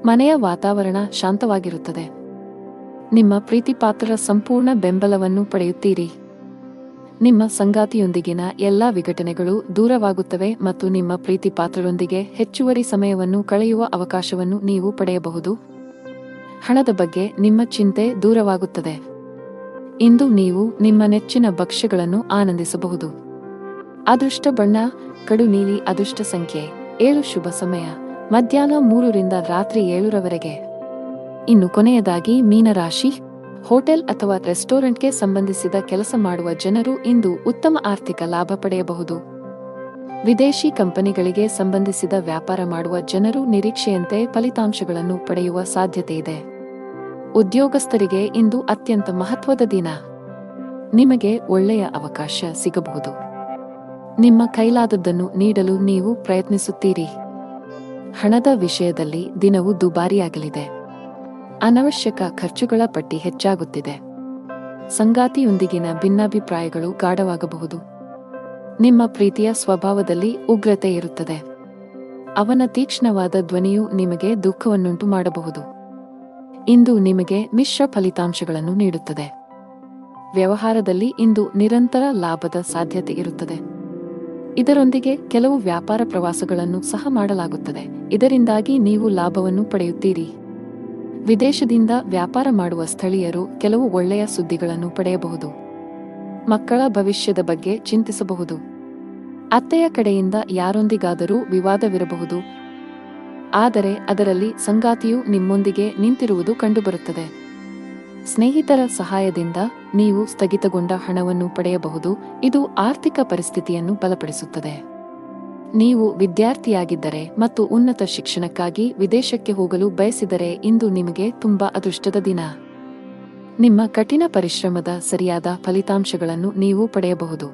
ಮನೆಯ ವಾತಾವರಣ ಶಾಂತವಾಗಿರುತ್ತದೆ. ನಿಮ್ಮ ಪ್ರೀತಿಪಾತ್ರರ ಸಂಪೂರ್ಣ ಬೆಂಬಲವನ್ನು ಪಡೆಯುತ್ತೀರಿ. ನಿಮ್ಮ ಸಂಗಾತಿಯೊಂದಿಗಿನ ಎಲ್ಲಾ ವಿಘಟನೆಗಳು ದೂರವಾಗುತ್ತವೆ ಮತ್ತು ನಿಮ್ಮ ಪ್ರೀತಿಪಾತ್ರರೊಂದಿಗೆ ಹೆಚ್ಚುವರಿ ಸಮಯವನ್ನು ಕಳೆಯುವ ಅವಕಾಶವನ್ನು ನೀವು ಪಡೆಯಬಹುದು. ಹಣದ ಬಗ್ಗೆ ನಿಮ್ಮ ಚಿಂತೆ ದೂರವಾಗುತ್ತದೆ. ಇಂದು ನೀವು ನಿಮ್ಮ ನೆಚ್ಚಿನ ಭಕ್ಷ್ಯಗಳನ್ನು ಆನಂದಿಸಬಹುದು. ಅದೃಷ್ಟ ಬಣ್ಣ ಕಡು ನೀಲಿ. ಅದೃಷ್ಟ ಸಂಖ್ಯೆ 7. ಶುಭ ಸಮಯ ಮಧ್ಯಾಹ್ನ 3 ರಿಂದ ರಾತ್ರಿ 7 ರವರೆಗೆ. ಇನ್ನು ಕೊನೆಯದಾಗಿ ಮೀನರಾಶಿ. ಹೋಟೆಲ್ ಅಥವಾ ರೆಸ್ಟೋರೆಂಟ್ಗೆ ಸಂಬಂಧಿಸಿದ ಕೆಲಸ ಮಾಡುವ ಜನರು ಇಂದು ಉತ್ತಮ ಆರ್ಥಿಕ ಲಾಭ ಪಡೆಯಬಹುದು. ವಿದೇಶಿ ಕಂಪನಿಗಳಿಗೆ ಸಂಬಂಧಿಸಿದ ವ್ಯಾಪಾರ ಮಾಡುವ ಜನರು ನಿರೀಕ್ಷೆಯಂತೆ ಫಲಿತಾಂಶಗಳನ್ನು ಪಡೆಯುವ ಸಾಧ್ಯತೆಯಿದೆ. ಉದ್ಯೋಗಸ್ಥರಿಗೆ ಇಂದು ಅತ್ಯಂತ ಮಹತ್ವದ ದಿನ. ನಿಮಗೆ ಒಳ್ಳೆಯ ಅವಕಾಶ ಸಿಗಬಹುದು. ನಿಮ್ಮ ಕೈಲಾದದ್ದನ್ನು ನೀಡಲು ನೀವು ಪ್ರಯತ್ನಿಸುತ್ತೀರಿ. ಹಣದ ವಿಷಯದಲ್ಲಿ ದಿನವು ದುಬಾರಿಯಾಗಲಿದೆ. ಅನವಶ್ಯಕ ಖರ್ಚುಗಳ ಪಟ್ಟಿ ಹೆಚ್ಚಾಗುತ್ತಿದೆ. ಸಂಗಾತಿಯೊಂದಿಗಿನ ಭಿನ್ನಾಭಿಪ್ರಾಯಗಳು ಗಾಢವಾಗಬಹುದು. ನಿಮ್ಮ ಪ್ರೀತಿಯ ಸ್ವಭಾವದಲ್ಲಿ ಉಗ್ರತೆ ಇರುತ್ತದೆ. ಅವನ ತೀಕ್ಷ್ಣವಾದ ಧ್ವನಿಯು ನಿಮಗೆ ದುಃಖವನ್ನುಂಟು ಮಾಡಬಹುದು. ಇಂದು ನಿಮಗೆ ಮಿಶ್ರ ಫಲಿತಾಂಶಗಳನ್ನು ನೀಡುತ್ತದೆ. ವ್ಯವಹಾರದಲ್ಲಿ ಇಂದು ನಿರಂತರ ಲಾಭದ ಸಾಧ್ಯತೆ ಇರುತ್ತದೆ. ಇದರೊಂದಿಗೆ ಕೆಲವು ವ್ಯಾಪಾರ ಪ್ರವಾಸಗಳನ್ನು ಸಹ ಮಾಡಲಾಗುತ್ತದೆ. ಇದರಿಂದಾಗಿ ನೀವು ಲಾಭವನ್ನು ಪಡೆಯುತ್ತೀರಿ. ವಿದೇಶದಿಂದ ವ್ಯಾಪಾರ ಮಾಡುವ ಸ್ಥಳೀಯರು ಕೆಲವು ಒಳ್ಳೆಯ ಸುದ್ದಿಗಳನ್ನು ಪಡೆಯಬಹುದು. ಮಕ್ಕಳ ಭವಿಷ್ಯದ ಬಗ್ಗೆ ಚಿಂತಿಸಬಹುದು. ಅತ್ತೆಯ ಕಡೆಯಿಂದ ಯಾರೊಂದಿಗಾದರೂ ವಿವಾದವಿರಬಹುದು. ಆದರೆ ಅದರಲ್ಲಿ ಸಂಗಾತಿಯು ನಿಮ್ಮೊಂದಿಗೆ ನಿಂತಿರುವುದು ಕಂಡುಬರುತ್ತದೆ. ಸ್ನೇಹಿತರ ಸಹಾಯದಿಂದ ನೀವು ಸ್ಥಗಿತಗೊಂಡ ಹಣವನ್ನು ಪಡೆಯಬಹುದು. ಇದು ಆರ್ಥಿಕ ಪರಿಸ್ಥಿತಿಯನ್ನು ಬಲಪಡಿಸುತ್ತದೆ. ನೀವು ವಿದ್ಯಾರ್ಥಿಯಾಗಿದ್ದರೆ ಮತ್ತು ಉನ್ನತ ಶಿಕ್ಷಣಕ್ಕಾಗಿ ವಿದೇಶಕ್ಕೆ ಹೋಗಲು ಬಯಸಿದರೆ ಇಂದು ನಿಮಗೆ ತುಂಬಾ ಅದೃಷ್ಟದ ದಿನ. ನಿಮ್ಮ ಕಠಿಣ ಪರಿಶ್ರಮದ ಸರಿಯಾದ ಫಲಿತಾಂಶಗಳನ್ನು ನೀವು ಪಡೆಯಬಹುದು.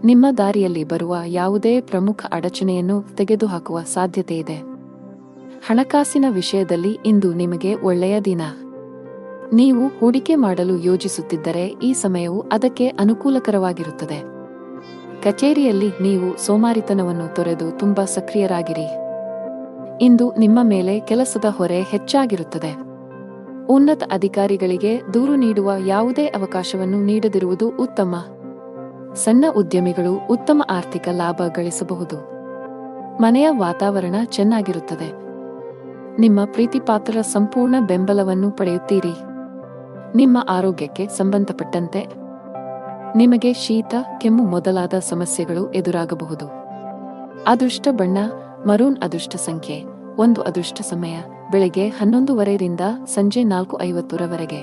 ನಿಮ್ಮ ದಾರಿಯಲ್ಲಿ ಬರುವ ಯಾವುದೇ ಪ್ರಮುಖ ಅಡಚಣೆಯನ್ನು ತೆಗೆದುಹಾಕುವ ಸಾಧ್ಯತೆಯಿದೆ. ಹಣಕಾಸಿನ ವಿಷಯದಲ್ಲಿ ಇಂದು ನಿಮಗೆ ಒಳ್ಳೆಯ ದಿನ. ನೀವು ಹೂಡಿಕೆ ಮಾಡಲು ಯೋಜಿಸುತ್ತಿದ್ದರೆ ಈ ಸಮಯವು ಅದಕ್ಕೆ ಅನುಕೂಲಕರವಾಗಿರುತ್ತದೆ. ಕಚೇರಿಯಲ್ಲಿ ನೀವು ಸೋಮಾರಿತನವನ್ನು ತೊರೆದು ತುಂಬಾ ಸಕ್ರಿಯರಾಗಿರಿ. ಇಂದು ನಿಮ್ಮ ಮೇಲೆ ಕೆಲಸದ ಹೊರೆ ಹೆಚ್ಚಾಗಿರುತ್ತದೆ. ಉನ್ನತ ಅಧಿಕಾರಿಗಳಿಗೆ ದೂರು ನೀಡುವ ಯಾವುದೇ ಅವಕಾಶವನ್ನು ನೀಡದಿರುವುದು ಉತ್ತಮ. ಸಣ್ಣ ಉದ್ಯಮಿಗಳು ಉತ್ತಮ ಆರ್ಥಿಕ ಲಾಭ ಗಳಿಸಬಹುದು. ಮನೆಯ ವಾತಾವರಣ ಚೆನ್ನಾಗಿರುತ್ತದೆ. ನಿಮ್ಮ ಪ್ರೀತಿಪಾತ್ರರ ಸಂಪೂರ್ಣ ಬೆಂಬಲವನ್ನು ಪಡೆಯುತ್ತೀರಿ. ನಿಮ್ಮ ಆರೋಗ್ಯಕ್ಕೆ ಸಂಬಂಧಪಟ್ಟಂತೆ ನಿಮಗೆ ಶೀತ, ಕೆಮ್ಮು ಮೊದಲಾದ ಸಮಸ್ಯೆಗಳು ಎದುರಾಗಬಹುದು. ಅದೃಷ್ಟ ಬಣ್ಣ ಮರೂನ್. ಅದೃಷ್ಟ ಸಂಖ್ಯೆ 1. ಅದೃಷ್ಟ ಸಮಯ ಬೆಳಗ್ಗೆ 11:30 ರಿಂದ ಸಂಜೆ 4:50 ರವರೆಗೆ.